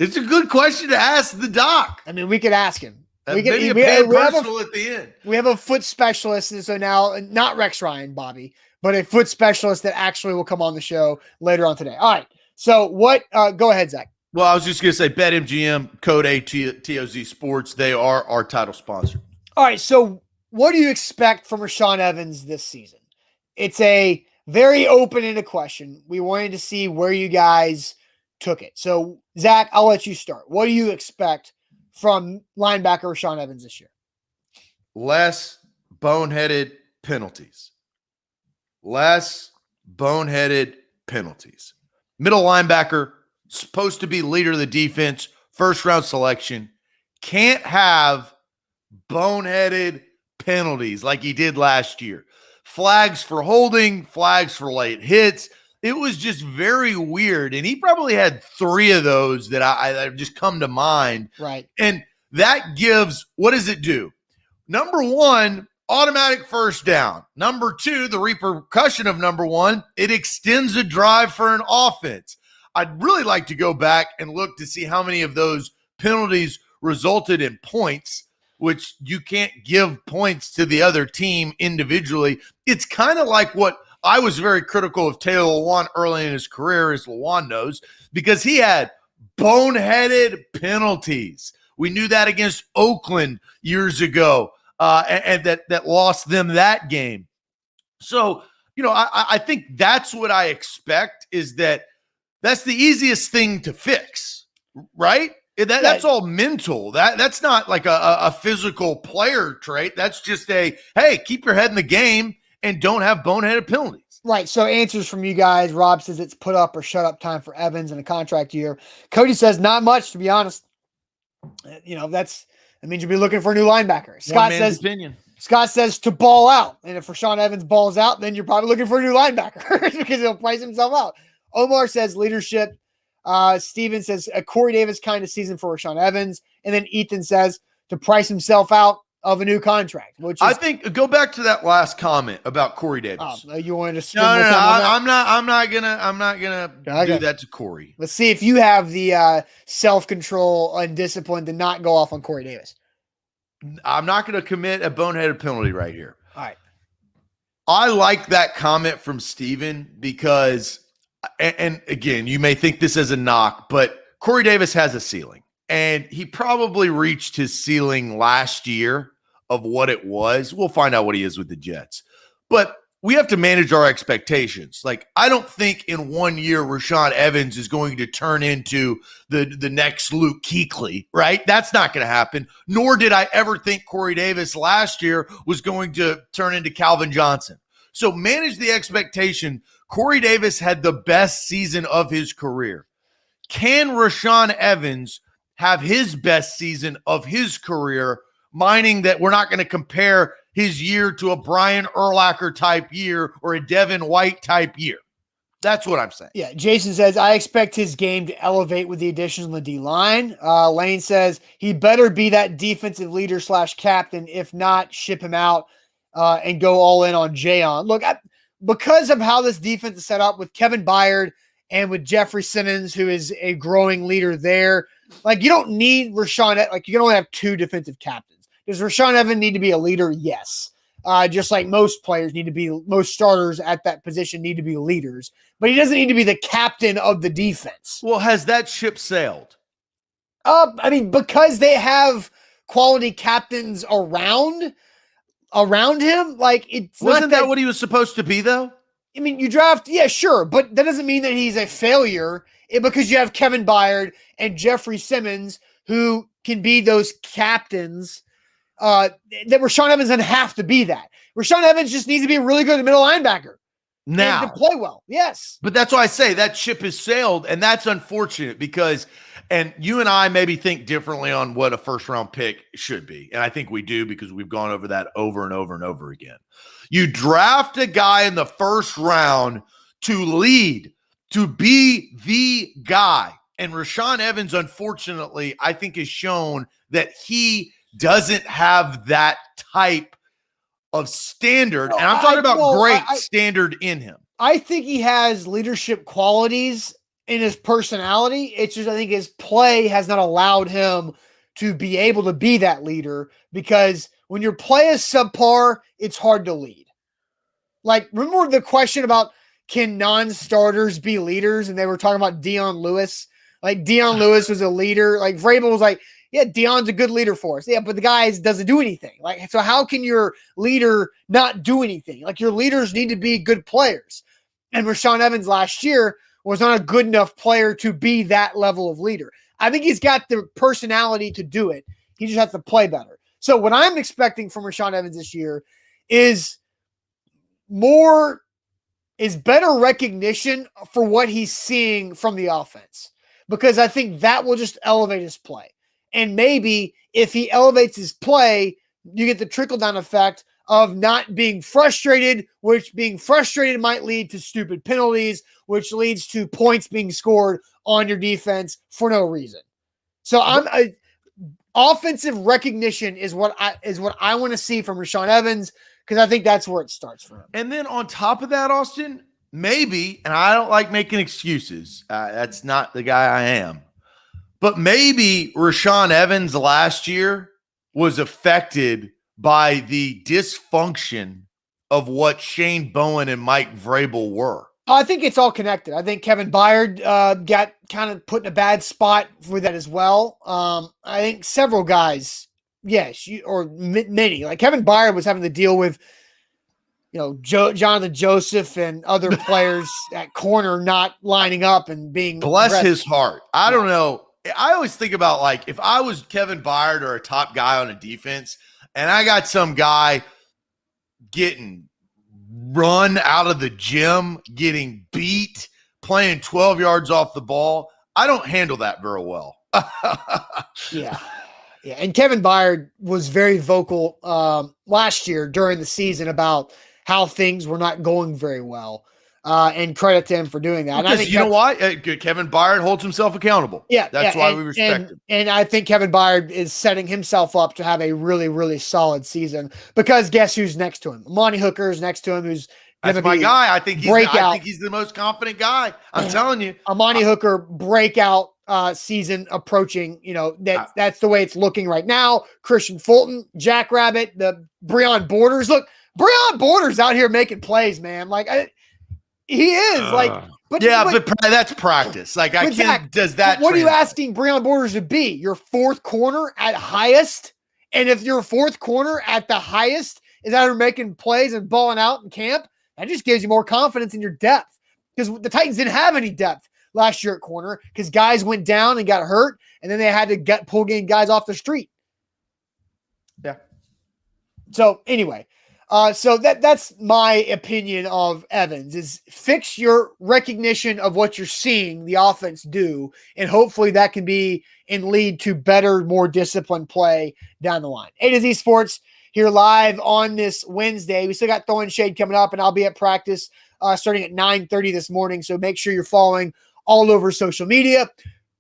It's a good question to ask the doc. I mean, we could ask him. We at the end. We have a foot specialist, and so now not Rex Ryan, Bobby, but a foot specialist that actually will come on the show later on today. All right. So what? Go ahead, Zach. Well, I was just going to say BetMGM, code ATOZ Sports. They are our title sponsor. All right. So what do you expect from Rashaan Evans this season? It's a very open-ended question. We wanted to see where you guys took it. So, Zach, I'll let you start. What do you expect from linebacker Rashaan Evans this year? Less boneheaded penalties. Middle linebacker, supposed to be leader of the defense, first-round selection, can't have boneheaded penalties like he did last year. Flags for holding, flags for late hits. It was just very weird. And he probably had 3 of those that I just come to mind. Right. And that gives, what does it do? Number 1, automatic first down. Number 2, the repercussion of number 1, it extends a drive for an offense. I'd really like to go back and look to see how many of those penalties resulted in points, which you can't give points to the other team individually. It's kind of like what I was very critical of Taylor Lewan early in his career, as Lewan knows, because he had boneheaded penalties. We knew that against Oakland years ago, and that lost them that game. So, I think that's what I expect, is that's the easiest thing to fix, right? That's all mental. That's not like a physical player trait. That's just hey, keep your head in the game and don't have boneheaded penalties. Right. So answers from you guys. Rob says it's put up or shut up time for Evans in a contract year. Cody says not much, to be honest. That means you'll be looking for a new linebacker. Scott says to ball out. And if Rashaan Evans balls out, then you're probably looking for a new linebacker because he'll price himself out. Omar says leadership. Steven says a Corey Davis kind of season for Rashaan Evans. And then Ethan says to price himself out of a new contract, which is, I think, go back to that last comment about Corey Davis. You wanted to spin No, I'm not gonna do that to Corey. Let's see if you have the self-control and discipline to not go off on Corey Davis. I'm not going to commit a boneheaded penalty right here. All right. I like that comment from Steven because, and again, you may think this as a knock, but Corey Davis has a ceiling. And he probably reached his ceiling last year of what it was. We'll find out what he is with the Jets. But we have to manage our expectations. Like, I don't think in 1 year Rashaan Evans is going to turn into the next Luke Kuechly, right? That's not going to happen. Nor did I ever think Corey Davis last year was going to turn into Calvin Johnson. So manage the expectation. Corey Davis had the best season of his career. Can Rashaan Evans have his best season of his career, meaning that we're not going to compare his year to a Brian Urlacher type year or a Devin White type year? That's what I'm saying. Yeah. Jason says, I expect his game to elevate with the additions on the D-line. Lane says he better be that defensive leader / captain. If not, ship him out and go all in on Jayon. Look, because of how this defense is set up with Kevin Byard and with Jeffrey Simmons, who is a growing leader there, like, you don't need Rashaan. Like, you can only have 2 defensive captains. Does Rashaan Evans need to be a leader? Yes. Just like most players need to be, most starters at that position need to be leaders, but he doesn't need to be the captain of the defense. Well, has that ship sailed? I mean, because they have quality captains around him, like, it's wasn't that what he was supposed to be, though? I mean, you draft, yeah, sure, but that doesn't mean that he's a failure because you have Kevin Byard and Jeffrey Simmons who can be those captains. That Rashaan Evans doesn't have to be that. Rashaan Evans just needs to be a really good middle linebacker. Now, and to play well, yes. But that's why I say that ship has sailed, and that's unfortunate because, and you and I maybe think differently on what a first-round pick should be, and I think we do because we've gone over that over and over and over again. You draft a guy in the first round to lead, to be the guy, and Rashaan Evans, unfortunately, I think has shown that he doesn't have that type of standard, and I'm talking about great standard in him. I think he has leadership qualities in his personality. It's just I think his play has not allowed him to be able to be that leader because when your play is subpar, it's hard to lead. Like, remember the question about can non-starters be leaders? And they were talking about Dion Lewis. Like, Dion Lewis was a leader. Like, Vrabel was like, yeah, Dion's a good leader for us. Yeah, but the guy doesn't do anything. Like, so how can your leader not do anything? Like, your leaders need to be good players. And Rashaan Evans last year was not a good enough player to be that level of leader. I think he's got the personality to do it. He just has to play better. So what I'm expecting from Rashaan Evans this year is better recognition for what he's seeing from the offense, because I think that will just elevate his play. And maybe if he elevates his play, you get the trickle-down effect of not being frustrated, which being frustrated might lead to stupid penalties, which leads to points being scored on your defense for no reason. So offensive recognition is what I want to see from Rashaan Evans, because I think that's where it starts for him. And then on top of that, Austin, maybe, and I don't like making excuses. That's not the guy I am. But maybe Rashaan Evans last year was affected by the dysfunction of what Shane Bowen and Mike Vrabel were. I think it's all connected. I think Kevin Byard got kind of put in a bad spot for that as well. I think several guys, yes, or many, like Kevin Byard was having to deal with, Jonathan Joseph and other players at corner not lining up and being bless his heart. I don't know. I always think about, like, if I was Kevin Byard or a top guy on a defense and I got some guy getting run out of the gym, getting beat, playing 12 yards off the ball, I don't handle that very well. Yeah. And Kevin Byard was very vocal last year during the season about how things were not going very well. And credit to him for doing that. Because and I think why? Kevin Byard holds himself accountable. Yeah. That's why we respect him. And I think Kevin Byard is setting himself up to have a really, really solid season, because guess who's next to him? Amani Hooker's next to him, who's that's my guy. I think he's the most confident guy. I'm telling you. Amani Hooker breakout season approaching. That's the way it's looking right now. Christian Fulton, Jackrabbit, the Breon Borders. Look, Breon Borders out here making plays, man. He is but that's practice. Like, I can't. Does that? What are you asking Breon Borders to be? Your fourth corner at highest? And if your fourth corner at the highest is out here making plays and balling out in camp, that just gives you more confidence in your depth, because the Titans didn't have any depth last year at corner because guys went down and got hurt, and then they had to pull guys off the street. Yeah. So anyway. So that's my opinion of Evans, is fix your recognition of what you're seeing the offense do, and hopefully that can be and lead to better, more disciplined play down the line. A to Z Sports here live on this Wednesday. We still got Throwing Shade coming up, and I'll be at practice starting at 9:30 this morning, so make sure you're following all over social media.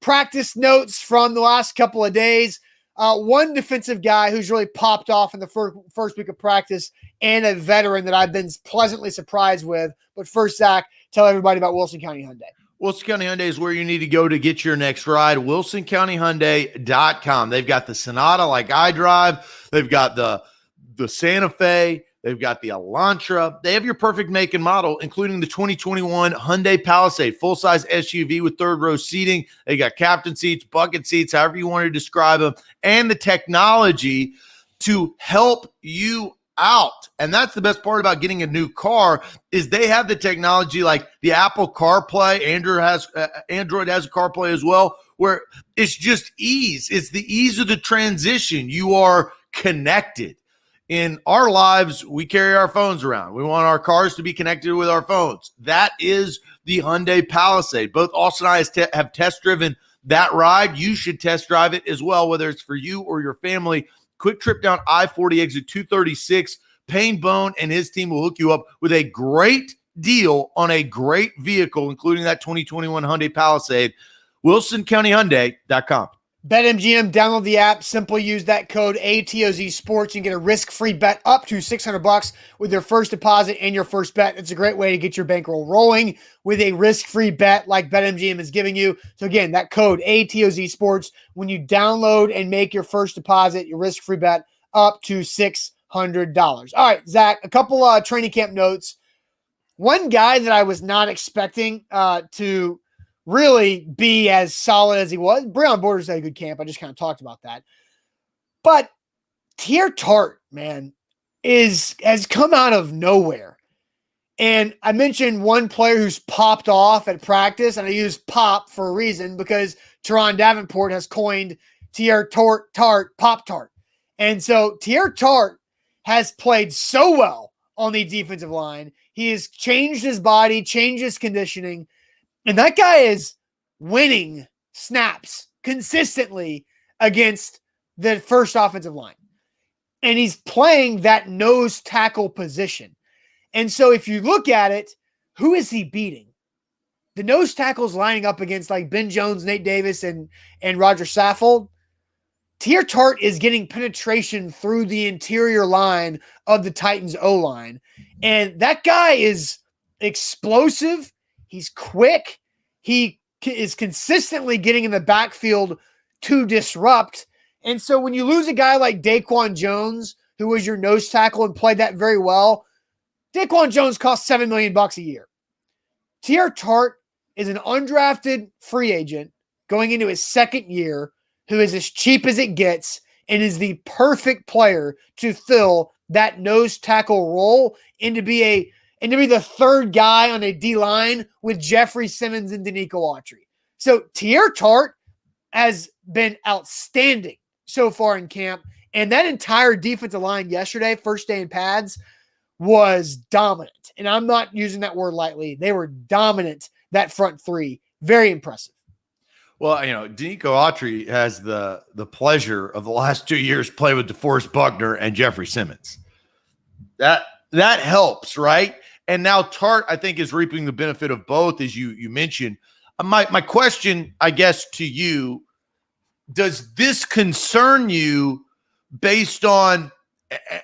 Practice notes from the last couple of days. One defensive guy who's really popped off in the first week of practice, and a veteran that I've been pleasantly surprised with. But first, Zach, tell everybody about Wilson County Hyundai. Wilson County Hyundai is where you need to go to get your next ride. WilsonCountyHyundai.com. They've got the Sonata like I drive. They've got the Santa Fe. They've got the Elantra. They have your perfect make and model, including the 2021 Hyundai Palisade, full-size SUV with third-row seating. They got captain seats, bucket seats, however you want to describe them, and the technology to help you out. And that's the best part about getting a new car is they have the technology like the Apple CarPlay. Android has a CarPlay as well, where it's just ease. It's the ease of the transition. You are connected. In our lives, we carry our phones around. We want our cars to be connected with our phones. That is the Hyundai Palisade. Both Austin and I have test driven that ride. You should test drive it as well, whether it's for you or your family. Quick trip down I-40 exit 236. Payne Bone and his team will hook you up with a great deal on a great vehicle, including that 2021 Hyundai Palisade. WilsonCountyHyundai.com. BetMGM, download the app. Simply use that code ATOZ Sports and get a risk-free bet up to $600 with your first deposit and your first bet. It's a great way to get your bankroll rolling with a risk-free bet like BetMGM is giving you. So again, that code ATOZ Sports, when you download and make your first deposit, your risk-free bet up to $600. All right, Zach, a couple training camp notes. One guy that I was not expecting to really be as solid as he was. Breon Borders had a good camp. I just kind of talked about that. But Tier Tart, man, has come out of nowhere. And I mentioned one player who's popped off at practice, and I use pop for a reason because Teron Davenport has coined Tier Tart Pop Tart. And so Tier Tart has played so well on the defensive line. He has changed his body, changed his conditioning, and that guy is winning snaps consistently against the first offensive line. And he's playing that nose tackle position. And so if you look at it, who is he beating? The nose tackles lining up against like Ben Jones, Nate Davis, and Roger Saffold. Tier Tart is getting penetration through the interior line of the Titans O-line. And that guy is explosive. He's quick. He is consistently getting in the backfield to disrupt. And so when you lose a guy like Daquan Jones, who was your nose tackle and played that very well, Daquan Jones costs $7 million a year. Tier Tart is an undrafted free agent going into his second year who is as cheap as it gets and is the perfect player to fill that nose tackle role and to be the third guy on a D-line with Jeffrey Simmons and Danico Autry. So Tier Tart has been outstanding so far in camp, and that entire defensive line yesterday, first day in pads, was dominant. And I'm not using that word lightly. They were dominant, that front three. Very impressive. Well, Danico Autry has the pleasure of the last 2 years play with DeForest Buckner and Jeffrey Simmons. That helps, right? And now Tart, I think, is reaping the benefit of both, as you mentioned. My question, I guess, to you, does this concern you based on,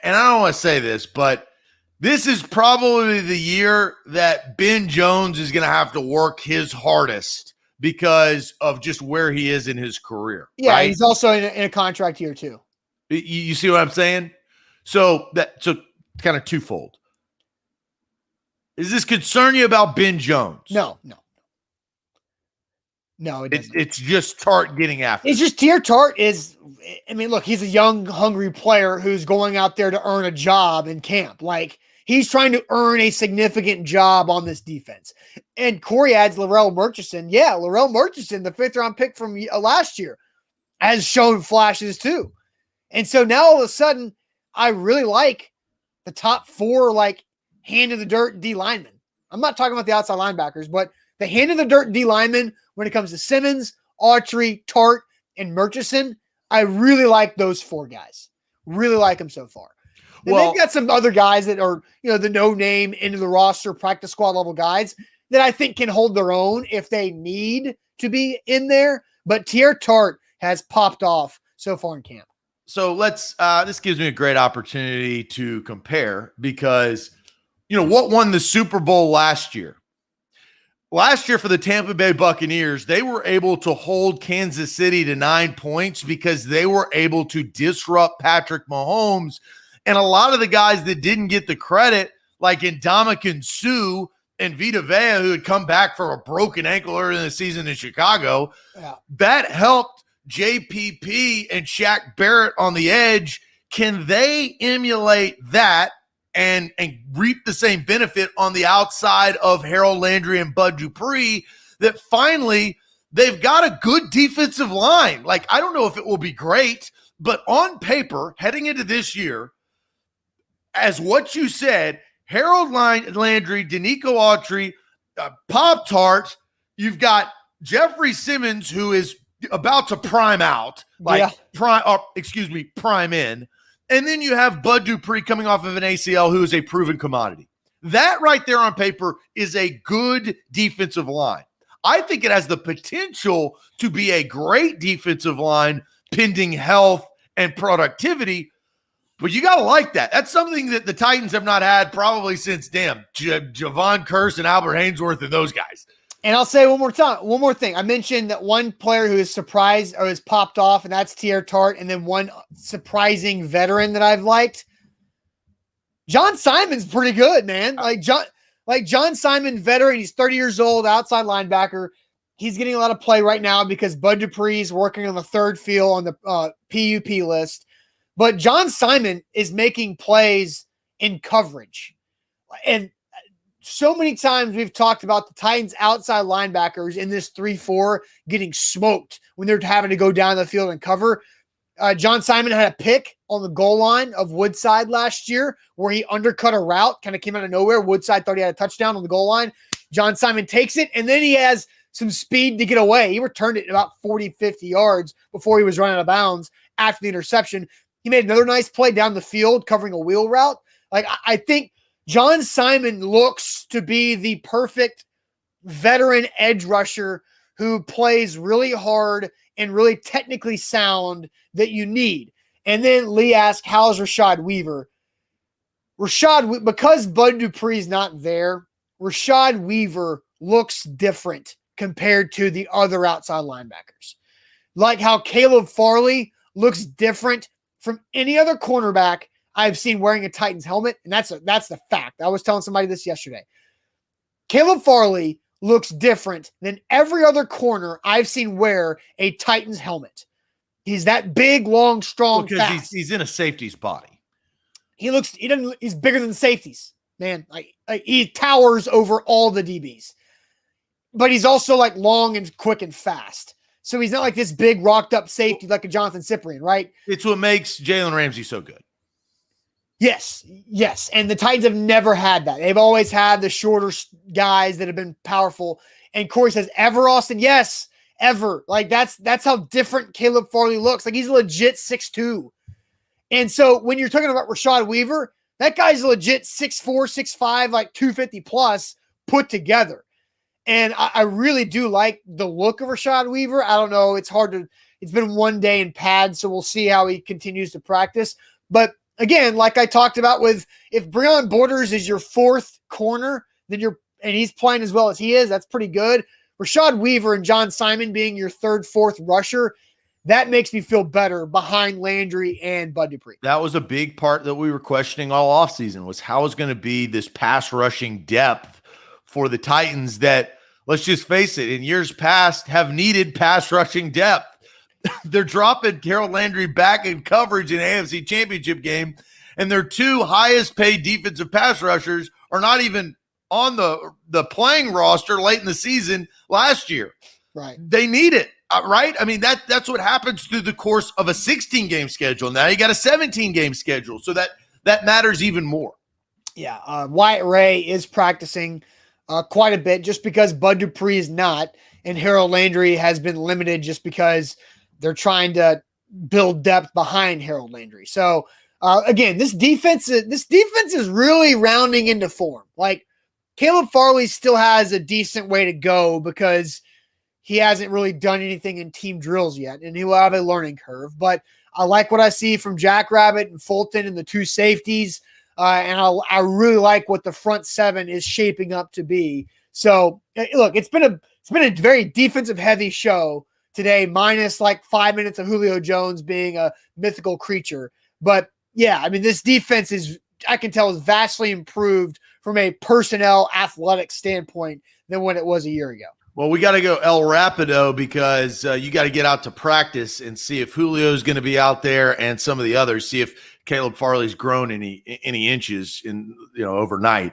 and I don't want to say this, but this is probably the year that Ben Jones is going to have to work his hardest because of just where he is in his career. Yeah, right? He's also in a contract year too. You see what I'm saying? So kind of twofold. Does this concern you about Ben Jones? No, it doesn't. It's just Tart getting after. It's just Tier Tart is, look, he's a young, hungry player who's going out there to earn a job in camp. Like, he's trying to earn a significant job on this defense. And Corey adds Larrell Murchison. Yeah, Larrell Murchison, the 5th-round pick from last year, has shown flashes too. And so now all of a sudden, I really like the top 4, hand-in-the-dirt D linemen. I'm not talking about the outside linebackers, but the hand-in-the-dirt D linemen when it comes to Simmons, Autry, Tart, and Murchison, I really like those 4 guys. Really like them so far. And they've got some other guys that are, the no-name, into the roster, practice squad level guys that I think can hold their own if they need to be in there. But Tier Tart has popped off so far in camp. So this gives me a great opportunity to compare because, what won the Super Bowl last year? Last year for the Tampa Bay Buccaneers, they were able to hold Kansas City to 9 points because they were able to disrupt Patrick Mahomes. And a lot of the guys that didn't get the credit, like Ndamukong Suh and Vita Vea, who had come back from a broken ankle earlier in the season in Chicago, that helped JPP and Shaq Barrett on the edge. Can they emulate that and reap the same benefit on the outside of Harold Landry and Bud Dupree, that finally they've got a good defensive line? Like, I don't know if it will be great, but on paper, heading into this year, as what you said, Harold Landry, Danico Autry, Pop-Tart, you've got Jeffrey Simmons, who is about to prime out, prime in. And then you have Bud Dupree coming off of an ACL, who is a proven commodity. That right there on paper is a good defensive line. I think it has the potential to be a great defensive line pending health and productivity, but you got to like that. That's something that the Titans have not had probably since, Javon Curse and Albert Haynesworth and those guys. And I'll say one more thing. I mentioned that one player who is surprised or has popped off, and that's Tier Tart, and then one surprising veteran that I've liked. John Simon's pretty good, man. Like John Simon, veteran. He's 30 years old, outside linebacker. He's getting a lot of play right now because Bud Dupree's working on the third field on the PUP list. But John Simon is making plays in coverage. And so many times we've talked about the Titans outside linebackers in this 3-4 getting smoked when they're having to go down the field and cover. John Simon had a pick on the goal line of Woodside last year where he undercut a route, kind of came out of nowhere. Woodside thought he had a touchdown on the goal line. John Simon takes it, and then he has some speed to get away. He returned it about 40, 50 yards before he was running out of bounds after the interception. He made another nice play down the field covering a wheel route. Like, I think John Simon looks to be the perfect veteran edge rusher who plays really hard and really technically sound that you need. And then Lee asked, how's Rashad Weaver? Because Bud Dupree's not there, Rashad Weaver looks different compared to the other outside linebackers. Like how Caleb Farley looks different from any other cornerback I've seen wearing a Titans helmet, and that's the fact. I was telling somebody this yesterday. Caleb Farley looks different than every other corner I've seen wear a Titans helmet. He's that big, long, strong, fast. He's in a safety's body. He's bigger than the safeties, man. Like he towers over all the DBs. But he's also like long and quick and fast. So he's not like this big rocked up safety like a Jonathan Cyprian, right? It's what makes Jalen Ramsey so good. Yes. And the Titans have never had that. They've always had the shorter guys that have been powerful. And Corey says, ever, Austin? Yes, ever. Like that's how different Caleb Farley looks. Like he's a legit 6'2". And so when you're talking about Rashad Weaver, that guy's a legit 6'4", 6'5", like 250 plus put together. And I really do like the look of Rashad Weaver. I don't know. It's been one day in pads, so we'll see how he continues to practice. But again, like I talked about if Breon Borders is your fourth corner, and he's playing as well as he is, that's pretty good. Rashad Weaver and John Simon being your third, fourth rusher, that makes me feel better behind Landry and Bud Dupree. That was a big part that we were questioning all offseason, was how is going to be this pass rushing depth for the Titans that, let's just face it, in years past have needed pass rushing depth. They're dropping Harold Landry back in coverage in AFC Championship game, and their two highest paid defensive pass rushers are not even on the playing roster late in the season last year. Right. They need it, right? I mean, that's what happens through the course of a 16-game schedule. Now you got a 17-game schedule, so that matters even more. Yeah, Wyatt Ray is practicing quite a bit just because Bud Dupree is not, and Harold Landry has been limited just because they're trying to build depth behind Harold Landry. So again, this defense is really rounding into form. Like Caleb Farley still has a decent way to go because he hasn't really done anything in team drills yet, and he will have a learning curve. But I like what I see from Jackrabbit and Fulton and the two safeties, and I really like what the front seven is shaping up to be. So look, it's been a very defensive heavy show today, minus like 5 minutes of Julio Jones being a mythical creature. But yeah, I mean, this defense I can tell is vastly improved from a personnel athletic standpoint than when it was a year ago. Well, we got to go El Rapido because you got to get out to practice and see if Julio's going to be out there and some of the others, see if Caleb Farley's grown any inches overnight.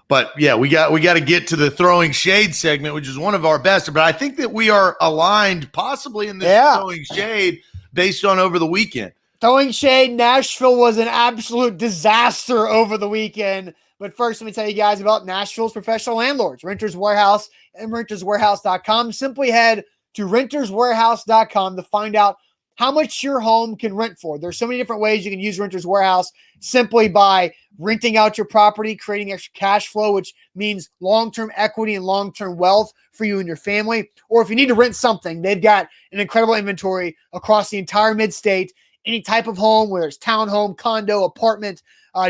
But yeah, we got to get to the throwing shade segment, which is one of our best. But I think that we are aligned possibly in this throwing shade based on over the weekend. Throwing shade, Nashville was an absolute disaster over the weekend. But first, let me tell you guys about Nashville's professional landlords, Renters Warehouse and renterswarehouse.com. Simply head to renterswarehouse.com to find out how much your home can rent for. There's so many different ways you can use Renters Warehouse simply by renting out your property, creating extra cash flow, which means long-term equity and long-term wealth for you and your family. Or if you need to rent something, they've got an incredible inventory across the entire mid-state. Any type of home, whether it's townhome, condo, apartment,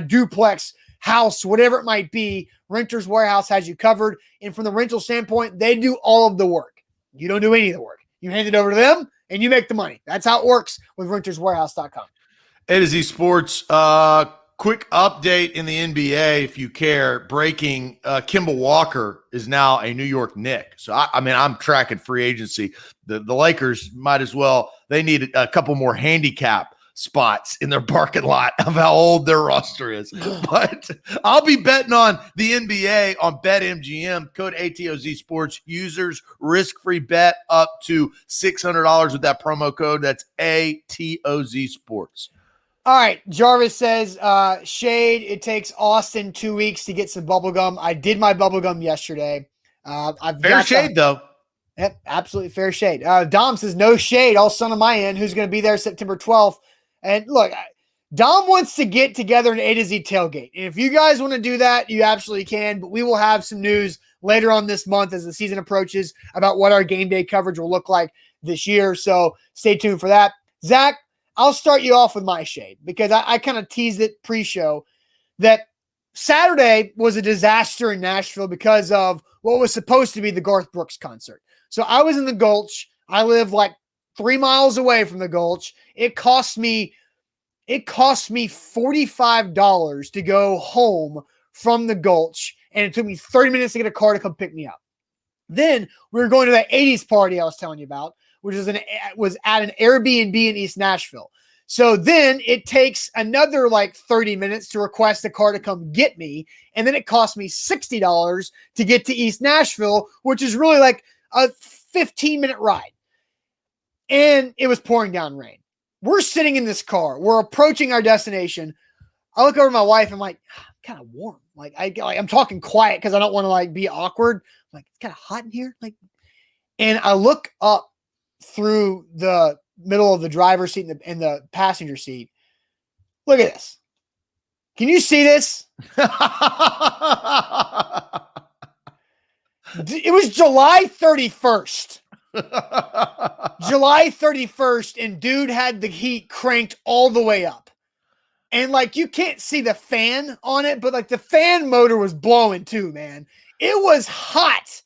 duplex, house, whatever it might be, Renters Warehouse has you covered. And from the rental standpoint, they do all of the work. You don't do any of the work. You hand it over to them, and you make the money. That's how it works with renterswarehouse.com. A to Z Sports, quick update in the NBA, if you care. Breaking, Kemba Walker is now a New York Knick. So, I'm tracking free agency. The Lakers might as well. They need a couple more handicap spots in their parking lot of how old their roster is. But I'll be betting on the NBA on BetMGM. Code ATOZ Sports. Users risk-free bet up to $600 with that promo code. That's ATOZ Sports. All right. Jarvis says, shade, it takes Austin 2 weeks to get some bubble gum. I did my bubble gum yesterday. Fair shade, though. Yep, absolutely fair shade. Dom says, no shade, all sun on my end. Who's going to be there September 12th? And look, Dom wants to get together an A to Z tailgate. And if you guys want to do that, you absolutely can. But we will have some news later on this month as the season approaches about what our game day coverage will look like this year. So stay tuned for that. Zach, I'll start you off with my shade because I kind of teased it pre-show that Saturday was a disaster in Nashville because of what was supposed to be the Garth Brooks concert. So I was in the Gulch. I live like 3 miles away from the Gulch. It cost me $45 to go home from the Gulch, and it took me 30 minutes to get a car to come pick me up. Then we were going to that 80s party I was telling you about, which was at an Airbnb in East Nashville. So then it takes another like 30 minutes to request a car to come get me, and then it cost me $60 to get to East Nashville, which is really like a 15-minute ride. And it was pouring down rain. We're sitting in this car. We're approaching our destination. I look over at my wife. I'm like, kind of warm. I'm talking quiet because I don't want to like be awkward. I'm like, it's kind of hot in here. And I look up through the middle of the driver's seat and the passenger seat. Look at this. Can you see this? It was July 31st. July 31st, and dude had the heat cranked all the way up. And like you can't see the fan on it, but like the fan motor was blowing too, man. It was hot.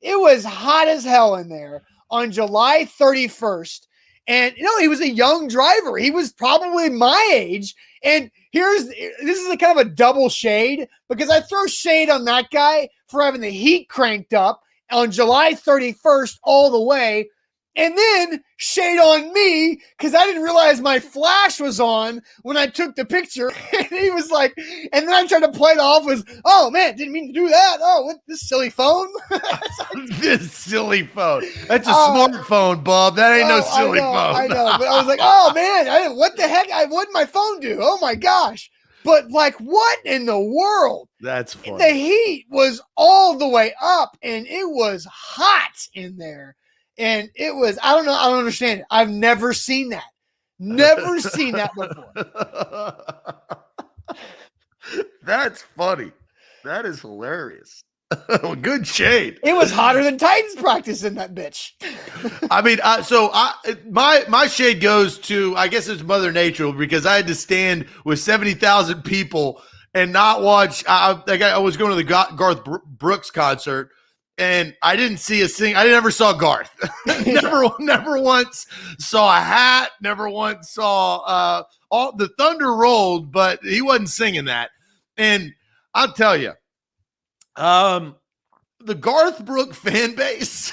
It was hot as hell in there on July 31st. And he was a young driver. He was probably my age. And this is a kind of a double shade because I throw shade on that guy for having the heat cranked up on July 31st all the way. And then shade on me because I didn't realize my flash was on when I took the picture. And he was like, and then I tried to play it off as, oh man, didn't mean to do that. Oh, what, this silly phone? This silly phone. That's a smartphone, Bob. That ain't no silly phone. I know. But I was like, oh man, what the heck? What did my phone do? Oh my gosh. But like, what in the world? That's funny. The heat was all the way up and it was hot in there. And it was, I don't know. I don't understand it. I've never seen that. Never seen that before. That's funny. That is hilarious. Good shade. It was hotter than Titans practice in that bitch. I mean, my shade goes to, I guess it's Mother Nature, because I had to stand with 70,000 people and not watch. I was going to the Garth Brooks concert, and I didn't see I never saw Garth. never once saw a hat. Never once saw all the thunder rolled, but he wasn't singing that. And I'll tell you, the Garth Brooks fan base.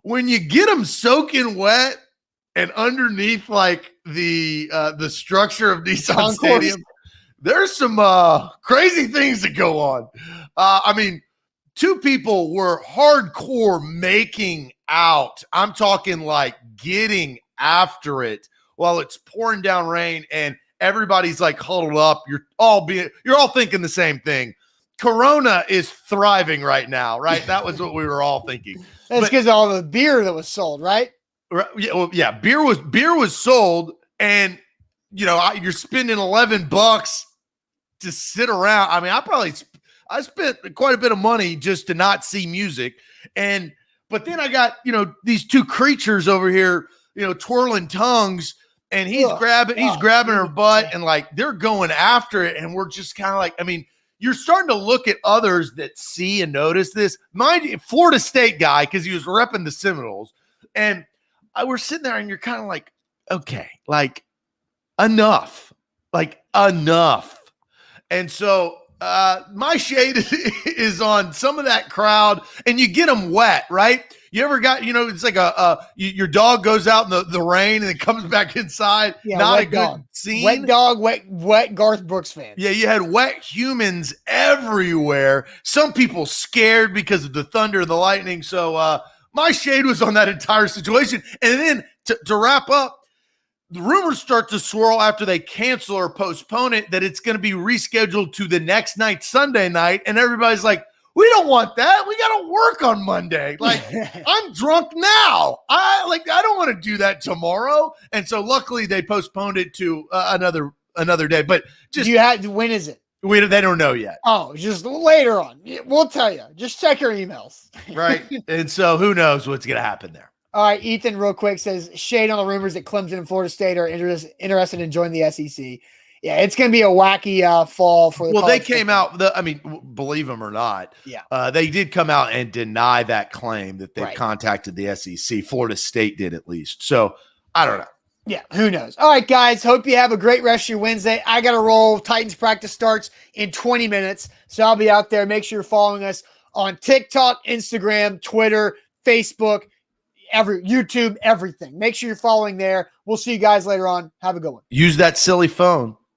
When you get them soaking wet and underneath like the structure of Nissan Stadium, there's some crazy things that go on. I mean, two people were hardcore making out. I'm talking like getting after it while it's pouring down rain and everybody's like huddled up. You're all thinking the same thing. Corona is thriving right now, right? That was what we were all thinking. That's because of all the beer that was sold, right? Yeah, beer was sold, and you're spending $11 to sit around. I mean, I spent quite a bit of money just to not see music, but then I got these two creatures over here, twirling tongues, and he's grabbing her butt, and like they're going after it, and we're just kind of like, I mean. You're starting to look at others that see and notice this. Mind you, Florida State guy, because he was repping the Seminoles. And we're sitting there and you're kind of like, okay, like enough. And so my shade is on some of that crowd, and you get them wet, right? You ever got, it's like your dog goes out in the rain and then comes back inside. Yeah, not a good dog. scene. Wet dog, wet Garth Brooks fan. Yeah, you had wet humans everywhere. Some people scared because of the thunder and the lightning. So my shade was on that entire situation. And then to wrap up, the rumors start to swirl after they cancel or postpone it that it's going to be rescheduled to the next night, Sunday night. And everybody's like, we don't want that. We got to work on Monday. Like, I'm drunk now. I don't want to do that tomorrow. And so luckily they postponed it to another day. But just when is it? They don't know yet. Oh, just later on. We'll tell you. Just check your emails. Right. And so who knows what's going to happen there. All right. Ethan, real quick, says shade on the rumors that Clemson and Florida State are interested in joining the SEC. Yeah, it's going to be a wacky fall for the Well, they college came football. out, believe them or not, Yeah. They did come out and deny that claim that they've contacted the SEC. Florida State did at least. So I don't know. Yeah, who knows? All right, guys, hope you have a great rest of your Wednesday. I got to roll. Titans practice starts in 20 minutes, so I'll be out there. Make sure you're following us on TikTok, Instagram, Twitter, Facebook, YouTube, everything. Make sure you're following there. We'll see you guys later on. Have a good one. Use that silly phone.